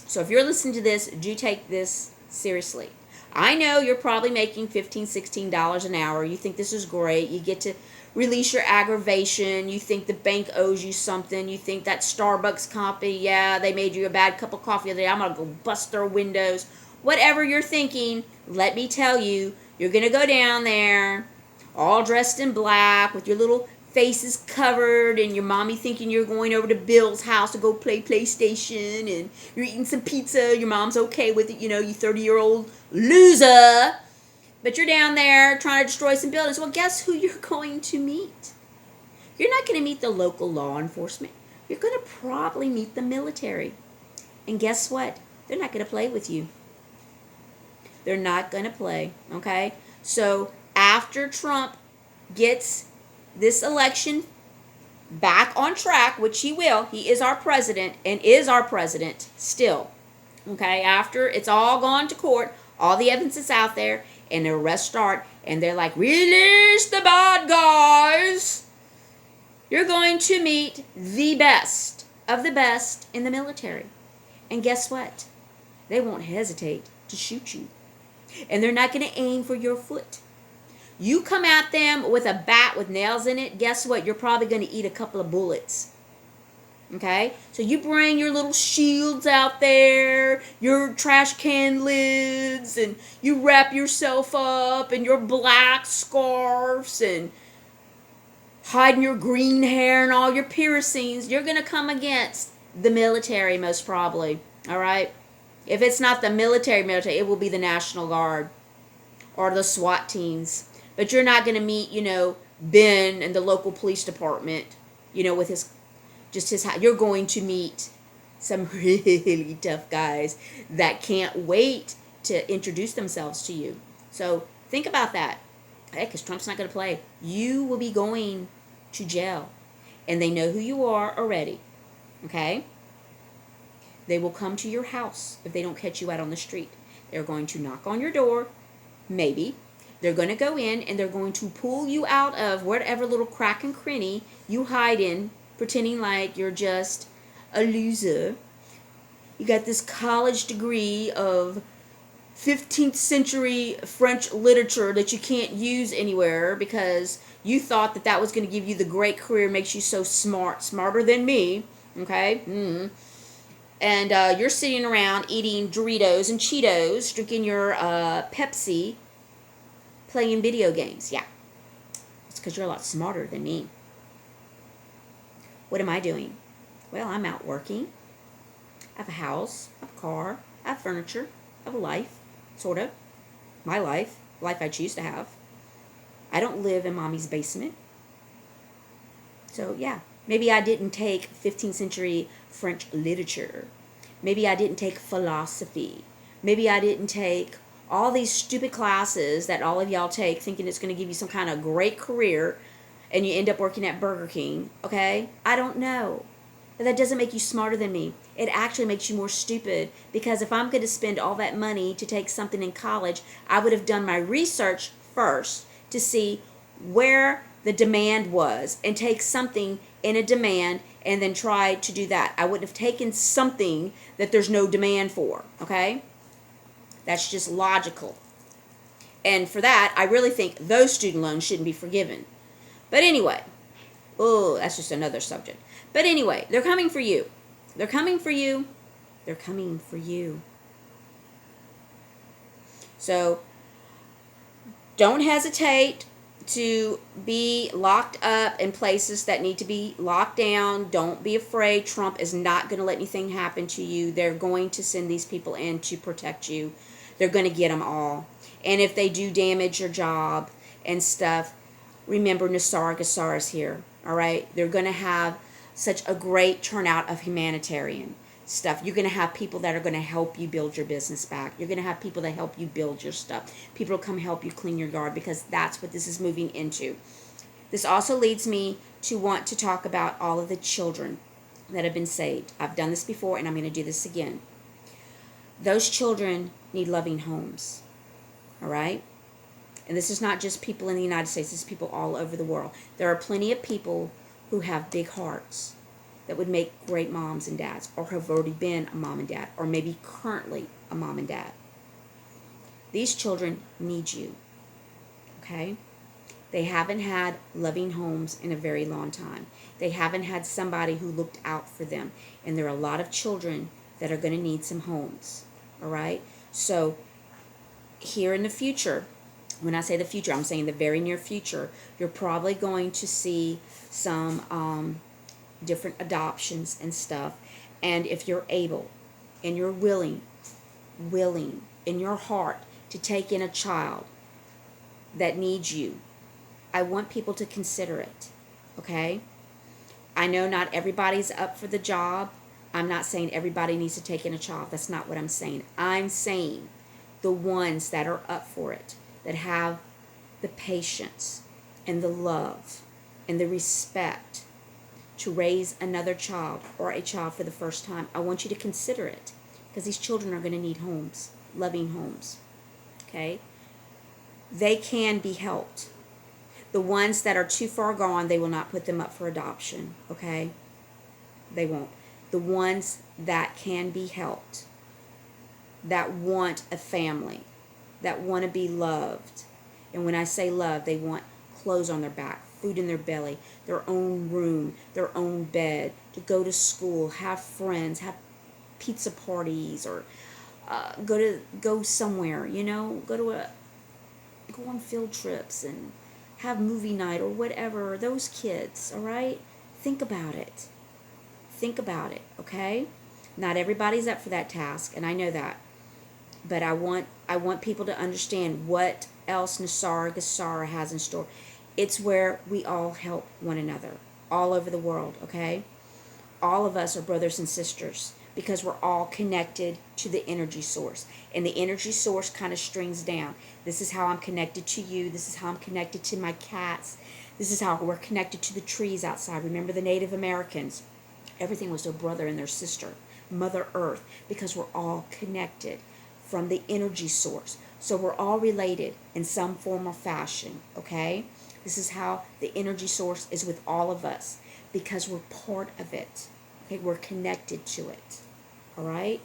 So if you're listening to this, do take this seriously. I know you're probably making $15, $16 an hour. You think this is great. You get to release your aggravation. You think the bank owes you something. You think that Starbucks company, yeah, they made you a bad cup of coffee the other day. I'm going to go bust their windows. Whatever you're thinking, let me tell you, you're going to go down there all dressed in black with your little faces covered and your mommy thinking you're going over to Bill's house to go play PlayStation and you're eating some pizza. Your mom's okay with it, you 30-year-old loser. But you're down there trying to destroy some buildings. Well, guess who you're going to meet? You're not going to meet the local law enforcement. You're going to probably meet the military. And guess what? They're not going to play with you. They're not going to play, okay? So after Trump gets this election back on track, which he will, he is our president and is our president still, okay? After it's all gone to court, all the evidence is out there, and the arrests start, and they're like, release the bad guys. You're going to meet the best of the best in the military. And guess what? They won't hesitate to shoot you. And they're not going to aim for your foot. You come at them with a bat with nails in it, guess what? You're probably going to eat a couple of bullets. Okay? So you bring your little shields out there, your trash can lids, and you wrap yourself up in your black scarves and hiding your green hair and all your piercings. You're going to come against the military most probably. All right? If it's not the military, it will be the National Guard or the SWAT teams. But you're not going to meet, Ben and the local police department, with his you're going to meet some really tough guys that can't wait to introduce themselves to you. So think about that. Hey, because Trump's not going to play. You will be going to jail. And they know who you are already. Okay? They will come to your house if they don't catch you out on the street. They're going to knock on your door. Maybe. They're going to go in and they're going to pull you out of whatever little crack and cranny you hide in, pretending like you're just a loser. You got this college degree of 15th century French literature that you can't use anywhere because you thought that was going to give you the great career, makes you so smart, smarter than me. Okay? And you're sitting around eating Doritos and Cheetos, drinking your Pepsi, playing video games. Yeah. It's because you're a lot smarter than me. What am I doing? Well, I'm out working. I have a house, I have a car, I have furniture, I have a life, sort of. My life I choose to have. I don't live in mommy's basement. So, yeah. Maybe I didn't take 15th century French literature. Maybe I didn't take philosophy. Maybe I didn't take all these stupid classes that all of y'all take thinking it's going to give you some kind of great career and you end up working at Burger King, okay? I don't know. But that doesn't make you smarter than me. It actually makes you more stupid because if I'm going to spend all that money to take something in college, I would have done my research first to see where the demand was and take something in a demand and then try to do that. I wouldn't have taken something that there's no demand for, okay? That's just logical. And for that, I really think those student loans shouldn't be forgiven. But anyway, that's just another subject. But anyway, they're coming for you. They're coming for you. They're coming for you. So don't hesitate to be locked up in places that need to be locked down. Don't be afraid. Trump is not going to let anything happen to you. They're going to send these people in to protect you. They're going to get them all. And if they do damage your job and stuff, remember Nisara Gassar is here. All right? They're going to have such a great turnout of humanitarian stuff. You're going to have people that are going to help you build your business back. You're going to have people that help you build your stuff. People will come help you clean your yard because that's what this is moving into. This also leads me to want to talk about all of the children that have been saved. I've done this before and I'm going to do this again. Those children need loving homes. All right? And this is not just people in the United States. This is people all over the world. There are plenty of people who have big hearts that would make great moms and dads, or have already been a mom and dad, or maybe currently a mom and dad. These children need you, okay? They haven't had loving homes in a very long time. They haven't had somebody who looked out for them. And there are a lot of children that are going to need some homes, all right? So here in the future, when I say the future, I'm saying the very near future, you're probably going to see some different adoptions and stuff. And if you're able and you're willing in your heart to take in a child that needs you, I want people to consider it, okay? I know not everybody's up for the job. I'm not saying everybody needs to take in a child. That's not what I'm saying. I'm saying the ones that are up for it, that have the patience and the love and the respect to raise another child or a child for the first time, I want you to consider it because these children are going to need homes, loving homes, okay? They can be helped. The ones that are too far gone, they will not put them up for adoption, okay? They won't. The ones that can be helped, that want a family, that want to be loved. And when I say love, they want clothes on their back, food in their belly, their own room, their own bed, to go to school, have friends, have pizza parties, or go somewhere, go on field trips and have movie night or whatever. Those kids, all right? Think about it. Think about it, okay? Not everybody's up for that task, and I know that. But I want people to understand what else Nasara Gesara has in store. It's where we all help one another all over the world, okay? All of us are brothers and sisters because we're all connected to the energy source. And the energy source kind of strings down. This is how I'm connected to you. This is how I'm connected to my cats. This is how we're connected to the trees outside. Remember the Native Americans? Everything was their brother and their sister, Mother Earth, because we're all connected from the energy source. So we're all related in some form or fashion, okay? This is how the energy source is with all of us because we're part of it. Okay, we're connected to it. All right?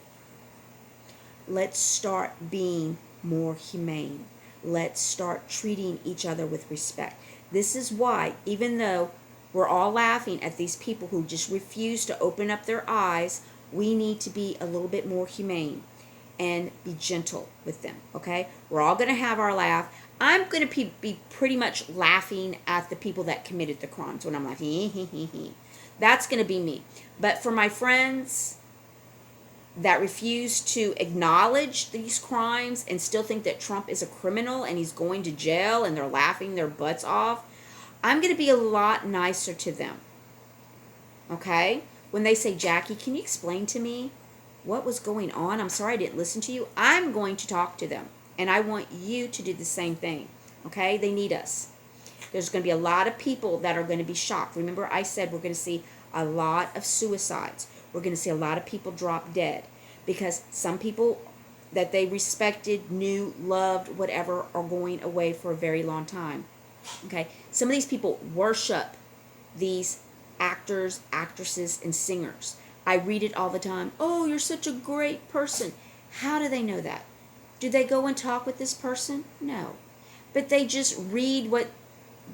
Let's start being more humane. Let's start treating each other with respect. This is why, even though we're all laughing at these people who just refuse to open up their eyes, we need to be a little bit more humane and be gentle with them, okay? We're all going to have our laugh. I'm going to be pretty much laughing at the people that committed the crimes when I'm like, hee. That's going to be me. But for my friends that refuse to acknowledge these crimes and still think that Trump is a criminal and he's going to jail and they're laughing their butts off, I'm going to be a lot nicer to them, okay? When they say, Jackie, can you explain to me what was going on? I'm sorry I didn't listen to you. I'm going to talk to them. And I want you to do the same thing. Okay? They need us. There's going to be a lot of people that are going to be shocked. Remember I said we're going to see a lot of suicides. We're going to see a lot of people drop dead. Because some people that they respected, knew, loved, whatever, are going away for a very long time. Okay? Some of these people worship these actors, actresses, and singers. I read it all the time. Oh, you're such a great person. How do they know that? Do they go and talk with this person? No. But they just read what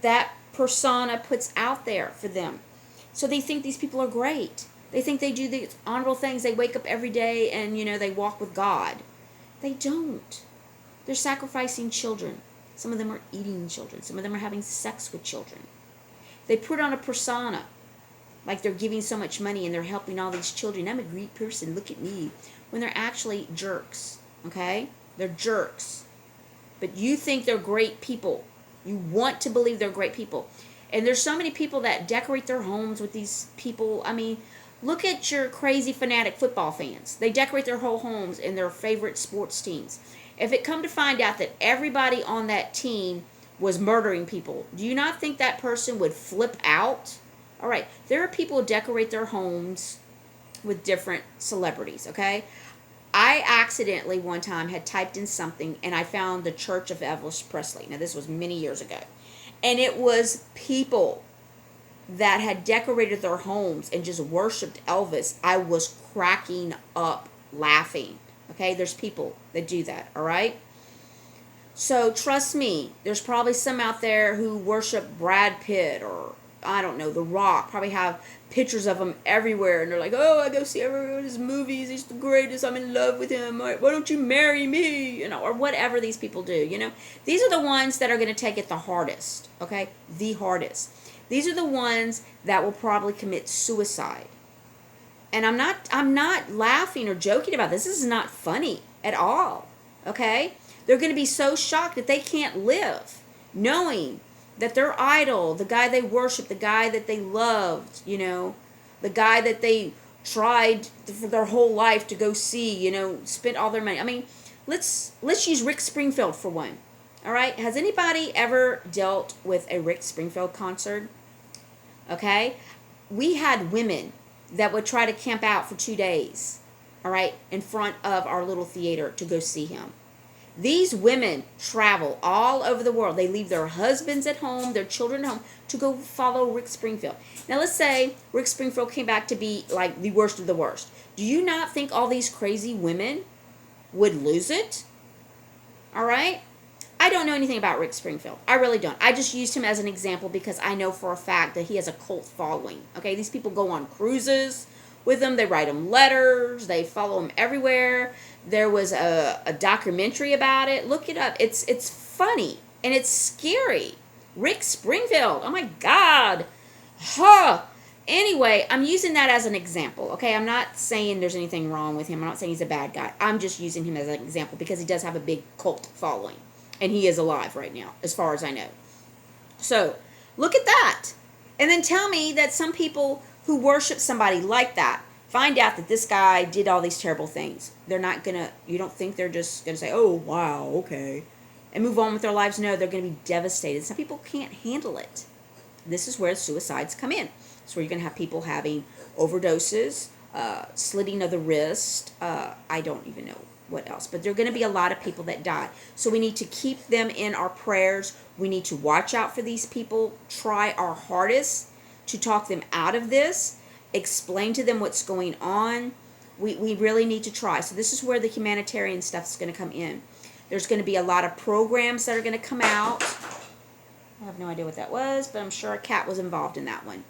that persona puts out there for them. So they think these people are great. They think they do these honorable things. They wake up every day and, they walk with God. They don't. They're sacrificing children. Some of them are eating children. Some of them are having sex with children. They put on a persona like they're giving so much money and they're helping all these children. I'm a great person, look at me. When they're actually jerks, okay? They're jerks. But you think they're great people. You want to believe they're great people. And there's so many people that decorate their homes with these people. I mean, look at your crazy fanatic football fans. They decorate their whole homes in their favorite sports teams. If it come to find out that everybody on that team was murdering people, do you not think that person would flip out? All right, there are people who decorate their homes with different celebrities, okay? I accidentally one time had typed in something and I found the Church of Elvis Presley. Now, this was many years ago. And it was people that had decorated their homes and just worshipped Elvis. I was cracking up laughing, okay? There's people that do that, all right? So trust me, there's probably some out there who worship Brad Pitt or I don't know, The Rock, probably have pictures of him everywhere, and they're like, oh, I go see every one of his movies, he's the greatest, I'm in love with him, why don't you marry me, or whatever these people do, These are the ones that are going to take it the hardest, okay, the hardest. These are the ones that will probably commit suicide. And I'm not laughing or joking about this. This is not funny at all, okay? They're going to be so shocked that they can't live knowing that their idol, the guy they worship, the guy that they loved, the guy that they tried for their whole life to go see, spent all their money. I mean, let's use Rick Springfield for one. All right? Has anybody ever dealt with a Rick Springfield concert? Okay? We had women that would try to camp out for 2 days, all right, in front of our little theater to go see him. These women travel all over the world. They leave their husbands at home, their children at home, to go follow Rick Springfield. Now, let's say Rick Springfield came back to be like the worst of the worst. Do you not think all these crazy women would lose it? All right? I don't know anything about Rick Springfield. I really don't. I just used him as an example because I know for a fact that he has a cult following. Okay, these people go on cruises with him. They write him letters. They follow him everywhere. There was a documentary about it. Look it up. It's funny and it's scary. Rick Springfield. Oh my God. Huh. Anyway, I'm using that as an example, okay? I'm not saying there's anything wrong with him. I'm not saying he's a bad guy. I'm just using him as an example because he does have a big cult following. And he is alive right now, as far as I know. So, look at that. And then tell me that some people who worship somebody like that find out that this guy did all these terrible things. They're not going to, you don't think they're just going to say, oh, wow, okay, and move on with their lives? No, they're going to be devastated. Some people can't handle it. This is where suicides come in. It's where you're going to have people having overdoses, slitting of the wrist. I don't even know what else. But there are going to be a lot of people that die. So we need to keep them in our prayers. We need to watch out for these people. Try our hardest to talk them out of this. Explain to them what's going on. We really need to try. So this is where the humanitarian stuff is going to come in. There's going to be a lot of programs that are going to come out. I have no idea what that was, but I'm sure a cat was involved in that one.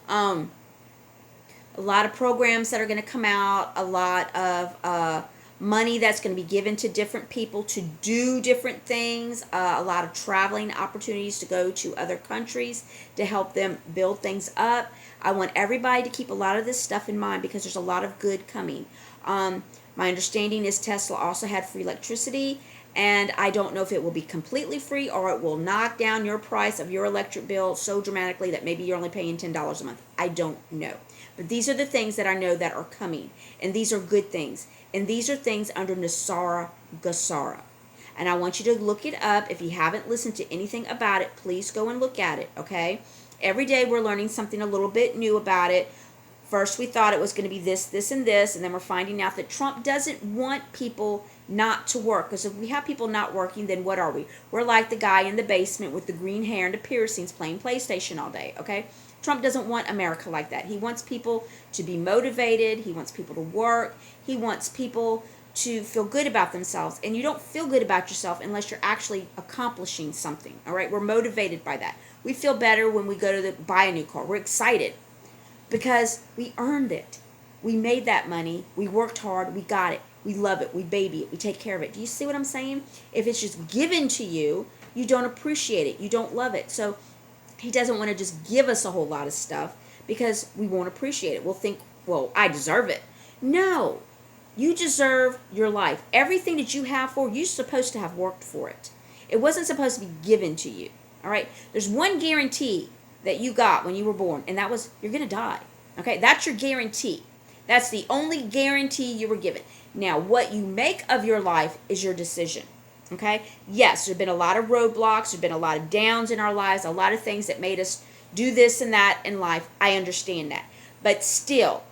A lot of programs that are going to come out, a lot of money that's going to be given to different people to do different things, a lot of traveling opportunities to go to other countries to help them build things up. I want everybody to keep a lot of this stuff in mind because there's a lot of good coming. My understanding is Tesla also had free electricity, and I don't know if it will be completely free or it will knock down your price of your electric bill so dramatically that maybe you're only paying $10 a month. I don't know. But these are the things that I know that are coming, and these are good things. And these are things under NESARA GESARA. And I want you to look it up. If you haven't listened to anything about it, please go and look at it, okay? Every day we're learning something a little bit new about it. First we thought it was going to be this, this, and this, and then we're finding out that Trump doesn't want people not to work. Because if we have people not working, then what are we? We're like the guy in the basement with the green hair and the piercings playing PlayStation all day, okay? Trump doesn't want America like that. He wants people to be motivated. He wants people to work. He wants people to feel good about themselves. And you don't feel good about yourself unless you're actually accomplishing something, all right? We're motivated by that. We feel better when we go to buy a new car. We're excited because we earned it. We made that money. We worked hard. We got it. We love it. We baby it. We take care of it. Do you see what I'm saying? If it's just given to you, you don't appreciate it. You don't love it. So he doesn't want to just give us a whole lot of stuff because we won't appreciate it. We'll think, well, I deserve it. No, you deserve your life. Everything that you have for, you're supposed to have worked for it. It wasn't supposed to be given to you. All right? There's one guarantee that you got when you were born, and that was you're going to die. Okay? That's your guarantee. That's the only guarantee you were given. Now, what you make of your life is your decision. Okay? Yes, there have been a lot of roadblocks. There have been a lot of downs in our lives, a lot of things that made us do this and that in life. I understand that. But still,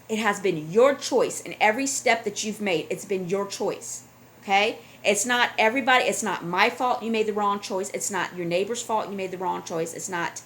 it has been your choice. And every step that you've made, it's been your choice. Okay? It's not everybody. It's not my fault you made the wrong choice. It's not your neighbor's fault you made the wrong choice. It's not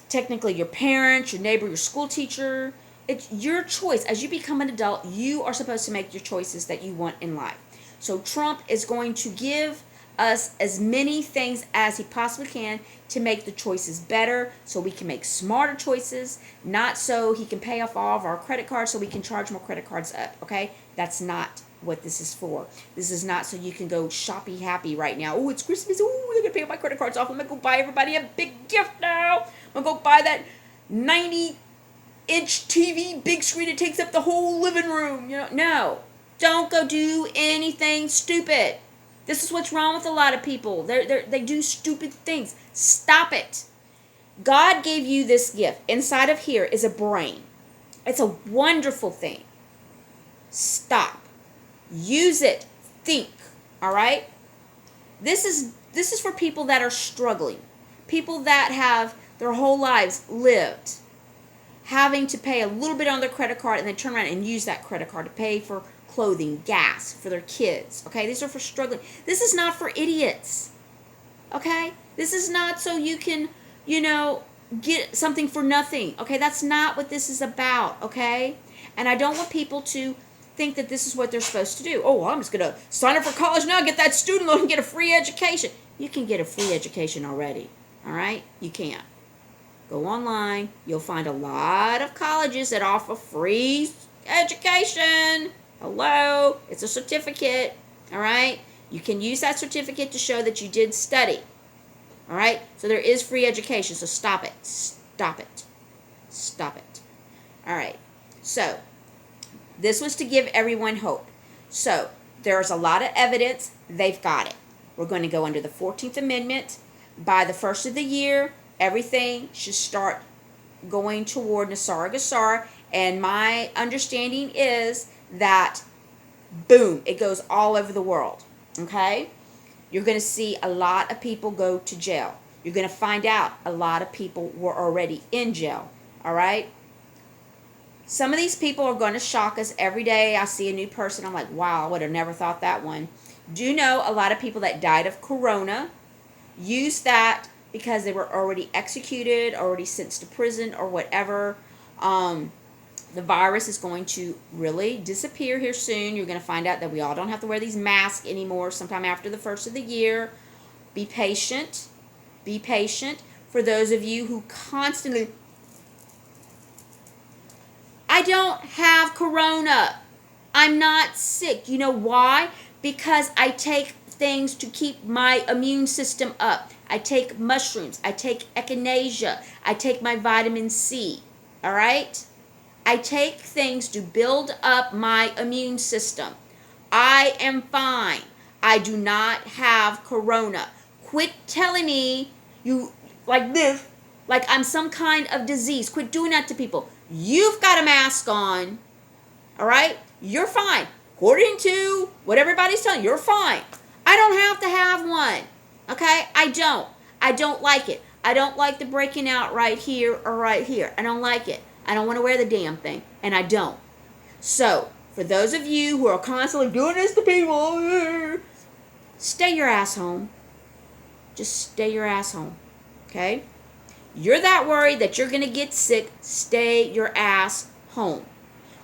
technically your parents, your neighbor, your school teacher. It's your choice. As you become an adult, you are supposed to make your choices that you want in life. So Trump is going to give us as many things as he possibly can to make the choices better so we can make smarter choices, not so he can pay off all of our credit cards so we can charge more credit cards up, okay? That's not what this is for. This is not so you can go shoppy happy right now. Oh, it's Christmas. Oh, they're going to pay my credit cards off. I'm going to go buy everybody a big gift now. I'm going to go buy that 90-inch TV, big screen that takes up the whole living room. You know, no. Don't go do anything stupid. This is what's wrong with a lot of people. They do stupid things. Stop it. God gave you this gift. Inside of here is a brain. It's a wonderful thing. Stop. Use it. Think. All right? This is for people that are struggling. People that have their whole lives lived having to pay a little bit on their credit card and then turn around and use that credit card to pay for clothing, gas for their kids. Okay, these are for struggling. This is not for idiots. Okay, this is not so you can, get something for nothing. Okay, that's not what this is about. Okay, and I don't want people to think that this is what they're supposed to do. Oh, I'm just going to sign up for college now, get that student loan, and get a free education. You can get a free education already. All right, you can. Go online. You'll find a lot of colleges that offer free education. Hello, it's a certificate. All right, you can use that certificate to show that you did study. All right, so there is free education, so stop it. Stop it. Stop it. All right, so this was to give everyone hope. So there's a lot of evidence. They've got it. We're going to go under the 14th Amendment. By the first of the year, everything should start going toward Nasara Gasara. And my understanding is that, boom, it goes all over the world. Okay? You're going to see a lot of people go to jail. You're going to find out a lot of people were already in jail. All right? Some of these people are going to shock us. Every day I see a new person, I'm like, wow, I would have never thought that one. Do know a lot of people that died of corona used that because they were already executed, already sentenced to prison or whatever. The virus is going to really disappear here soon. You're going to find out that we all don't have to wear these masks anymore sometime after the first of the year. Be patient. Be patient. For those of you who constantly, I don't have corona. I'm not sick. You know why? Because I take things to keep my immune system up. I take mushrooms. I take echinacea. I take my vitamin C. All right? I take things to build up my immune system. I am fine. I do not have corona. Quit telling me you like this, like I'm some kind of disease. Quit doing that to people. You've got a mask on. All right? You're fine. According to what everybody's telling you, you're fine. I don't have to have one. Okay? I don't. I don't like it. I don't like the breaking out right here or right here. I don't like it. I don't want to wear the damn thing. And I don't. So, for those of you who are constantly doing this to people, stay your ass home. Just stay your ass home. Okay? You're that worried that you're going to get sick. Stay your ass home.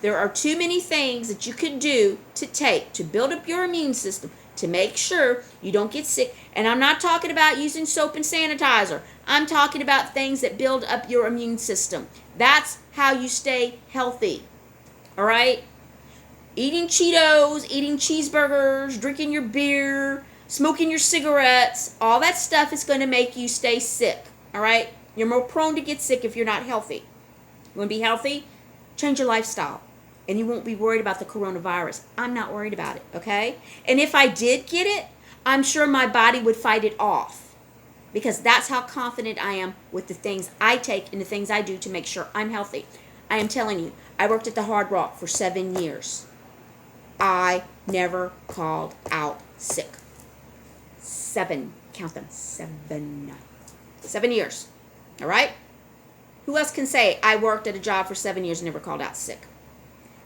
There are too many things that you could do to take to build up your immune system to make sure you don't get sick. And I'm not talking about using soap and sanitizer. I'm talking about things that build up your immune system. That's how you stay healthy. All right? Eating Cheetos, eating cheeseburgers, drinking your beer, smoking your cigarettes, all that stuff is going to make you stay sick. All right? You're more prone to get sick if you're not healthy. You want to be healthy? Change your lifestyle. And you won't be worried about the coronavirus. I'm not worried about it, okay? And if I did get it, I'm sure my body would fight it off. Because that's how confident I am with the things I take and the things I do to make sure I'm healthy. I am telling you, I worked at the Hard Rock for 7 years. I never called out sick. 7. Count them. 7. 7 years. All right? Who else can say I worked at a job for 7 years and never called out sick?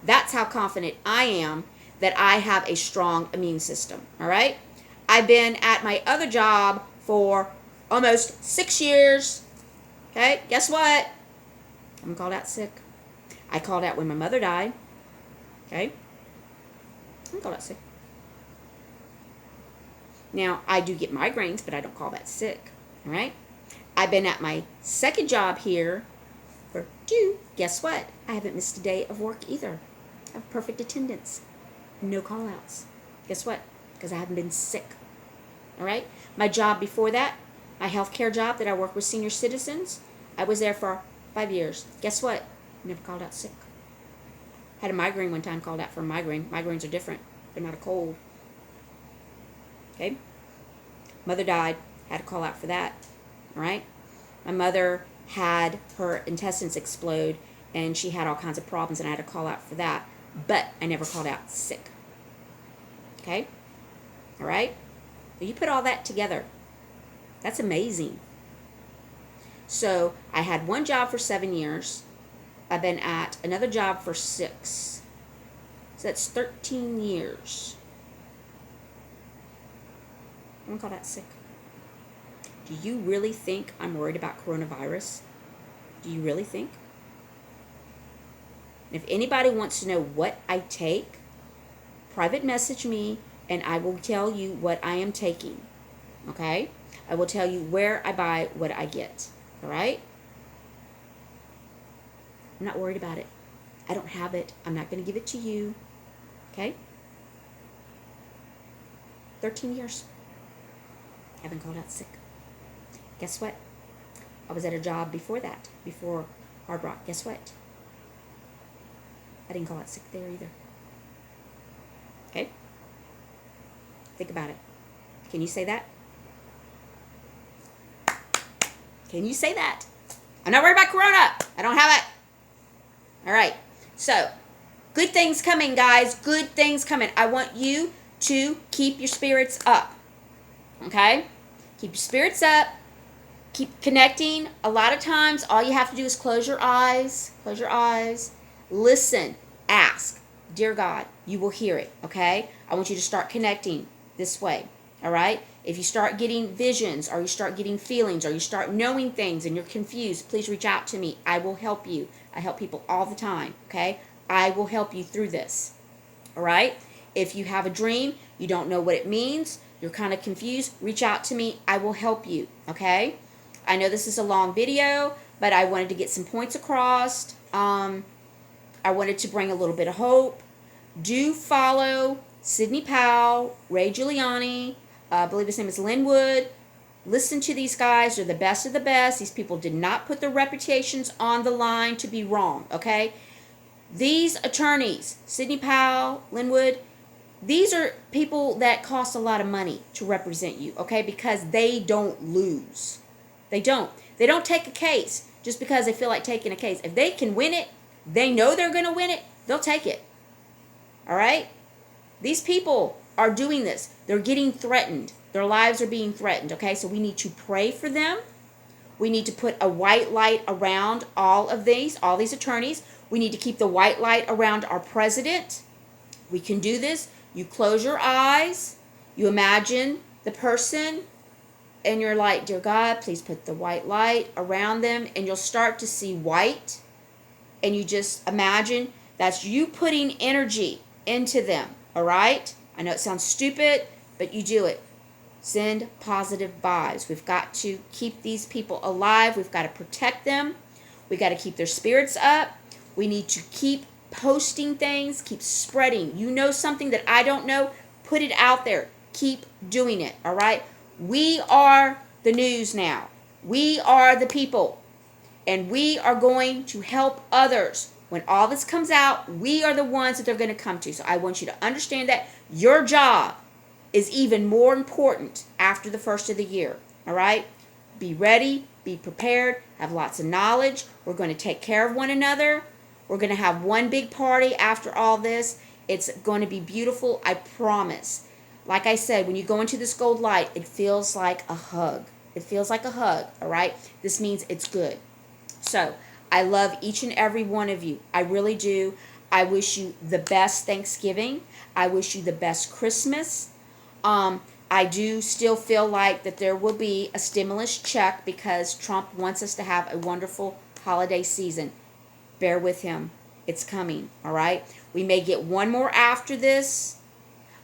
That's how confident I am that I have a strong immune system. All right? I've been at my other job for almost 6 years. Okay? Guess what? I'm called out sick. I called out when my mother died. Okay? I'm called out sick. Now, I do get migraines, but I don't call that sick. All right? I've been at my second job here for 2. Guess what? I haven't missed a day of work either. I have perfect attendance. No call-outs. Guess what? Because I haven't been sick. All right? My job before that, my healthcare job that I work with senior citizens, I was there for 5 years. Guess what? Never called out sick. Had a migraine one time, called out for a migraine. Migraines are different. They're not a cold. Okay? Mother died. Had to call out for that. All right? My mother had her intestines explode, and she had all kinds of problems, and I had to call out for that. But I never called out sick. Okay? All right? So you put all that together. That's amazing. So I had one job for 7 years. I've been at another job for 6. So that's 13 years. I'm going to call that sick. Do you really think I'm worried about coronavirus? Do you really think? If anybody wants to know what I take, private message me and I will tell you what I am taking. Okay? I will tell you where I buy what I get. All right? I'm not worried about it. I don't have it. I'm not going to give it to you. Okay? 13 years. Haven't called out sick. Guess what? I was at a job before that, before Hard Rock. Guess what? I didn't call out sick there either. Okay? Think about it. Can you say that? Can you say that? I'm not worried about Corona. I don't have it. All right. So, good things coming, guys. Good things coming. I want you to keep your spirits up. Okay? Keep your spirits up. Keep connecting. A lot of times, all you have to do is close your eyes. Close your eyes. Listen. Ask. Dear God, you will hear it. Okay? I want you to start connecting this way. All right? If you start getting visions or you start getting feelings or you start knowing things and you're confused, please reach out to me. I will help you. I help people all the time. Okay? I will help you through this. All right? If you have a dream, you don't know what it means, you're kind of confused, reach out to me. I will help you. Okay? I know this is a long video, but I wanted to get some points across. I wanted to bring a little bit of hope. Do follow Sidney Powell, Ray Giuliani, I believe his name is Linwood. Listen to these guys. They're the best of the best. These people did not put their reputations on the line to be wrong, okay? These attorneys, Sidney Powell, Linwood, these are people that cost a lot of money to represent you, okay? Because they don't lose. They don't. They don't take a case just because they feel like taking a case. If they can win it, they know they're going to win it, they'll take it. All right? These people are doing this. They're getting threatened. Their lives are being threatened, okay? So we need to pray for them. We need to put a white light around all these attorneys. We need to keep the white light around our president. We can do this. You close your eyes. You imagine the person, and you're like, dear God, please put the white light around them, and you'll start to see white. And you just imagine that's you putting energy into them, all right? I know it sounds stupid, but you do it. Send positive vibes. We've got to keep these people alive. We've got to protect them. We've got to keep their spirits up. We need to keep posting things, keep spreading. You know something that I don't know, put it out there. Keep doing it, all right? We are the news now. We are the people. And we are going to help others. When all this comes out, we are the ones that they're going to come to. So I want you to understand that your job is even more important after the first of the year. All right? Be ready. Be prepared. Have lots of knowledge. We're going to take care of one another. We're going to have one big party after all this. It's going to be beautiful. I promise. Like I said, when you go into this gold light, it feels like a hug. It feels like a hug. All right? This means it's good. So, I love each and every one of you. I really do. I wish you the best Thanksgiving. I wish you the best Christmas. I do still feel like that there will be a stimulus check because Trump wants us to have a wonderful holiday season. Bear with him. It's coming, all right? We may get one more after this,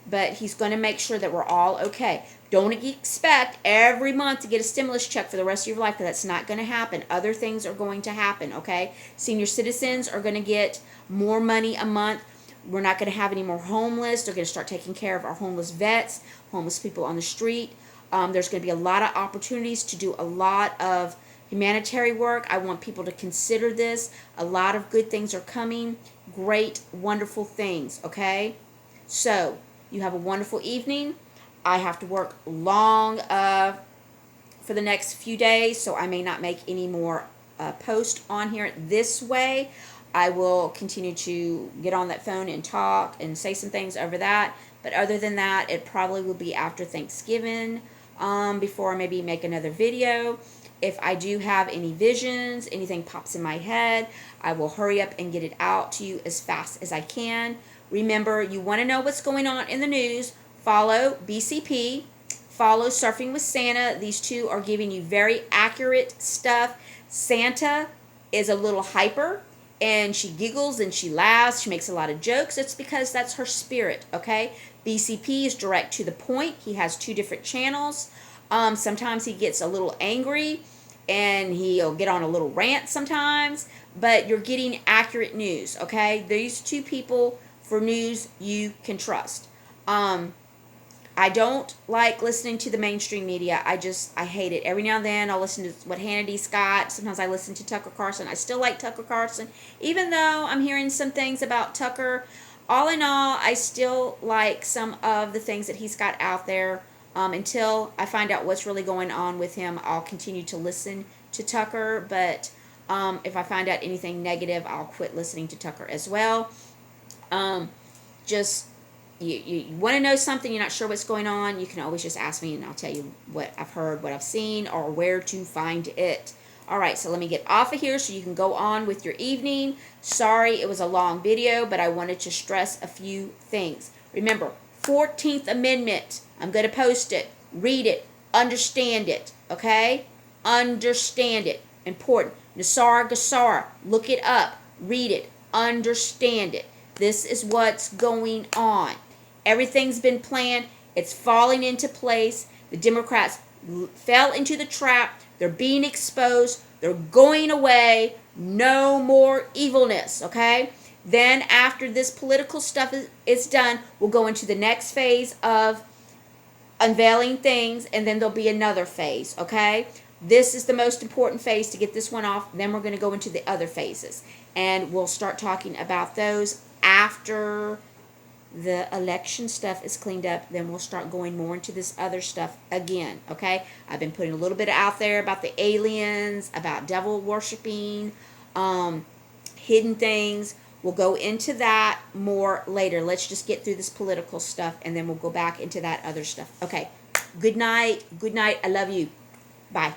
but he's going to make sure that we're all okay. Don't expect every month to get a stimulus check for the rest of your life, because that's not going to happen. Other things are going to happen, okay? Senior citizens are going to get more money a month. We're not going to have any more homeless. They're going to start taking care of our homeless vets, homeless people on the street. There's going to be a lot of opportunities to do a lot of humanitarian work. I want people to consider this. A lot of good things are coming. Great, wonderful things, okay? So, you have a wonderful evening. I have to work long for the next few days, so I may not make any more posts on here this way. I will continue to get on that phone and talk and say some things over that. But other than that, it probably will be after Thanksgiving before I maybe make another video. If I do have any visions, anything pops in my head, I will hurry up and get it out to you as fast as I can. Remember, you want to know what's going on in the news, follow BCP, follow Surfing with Santa. These two are giving you very accurate stuff. Santa is a little hyper, and she giggles and she laughs. She makes a lot of jokes. It's because that's her spirit, okay? BCP is direct to the point. He has two different channels. Sometimes he gets a little angry and he'll get on a little rant sometimes, but you're getting accurate news, okay? These two people for news you can trust. I don't like listening to the mainstream media. I hate it. Every now and then I'll listen to what Hannity's got. Sometimes I listen to Tucker Carlson. I still like Tucker Carlson, even though I'm hearing some things about Tucker. All in all, I still like some of the things that he's got out there. Until I find out what's really going on with him, I'll continue to listen to Tucker. But if I find out anything negative, I'll quit listening to Tucker as well. Just you want to know something, you're not sure what's going on, you can always just ask me and I'll tell you what I've heard, what I've seen, or where to find it. Alright, so let me get off of here so you can go on with your evening. Sorry it was a long video, but I wanted to stress a few things. Remember, 14th Amendment. I'm going to post it. Read it. Understand it. Okay? Understand it. Important. Nasara Gassara. Look it up. Read it. Understand it. This is what's going on. Everything's been planned. It's falling into place. The Democrats fell into the trap. They're being exposed. They're going away. No more evilness, okay? Then after this political stuff is done, we'll go into the next phase of unveiling things, and then there'll be another phase, okay? This is the most important phase to get this one off. Then we're going to go into the other phases, and we'll start talking about those after the election stuff is cleaned up. Then we'll start going more into this other stuff again, okay? I've been putting a little bit out there about the aliens, about devil worshiping, hidden things. We'll go into that more later. Let's just get through this political stuff, and then we'll go back into that other stuff. Okay. Good night. Good night. I love you. Bye.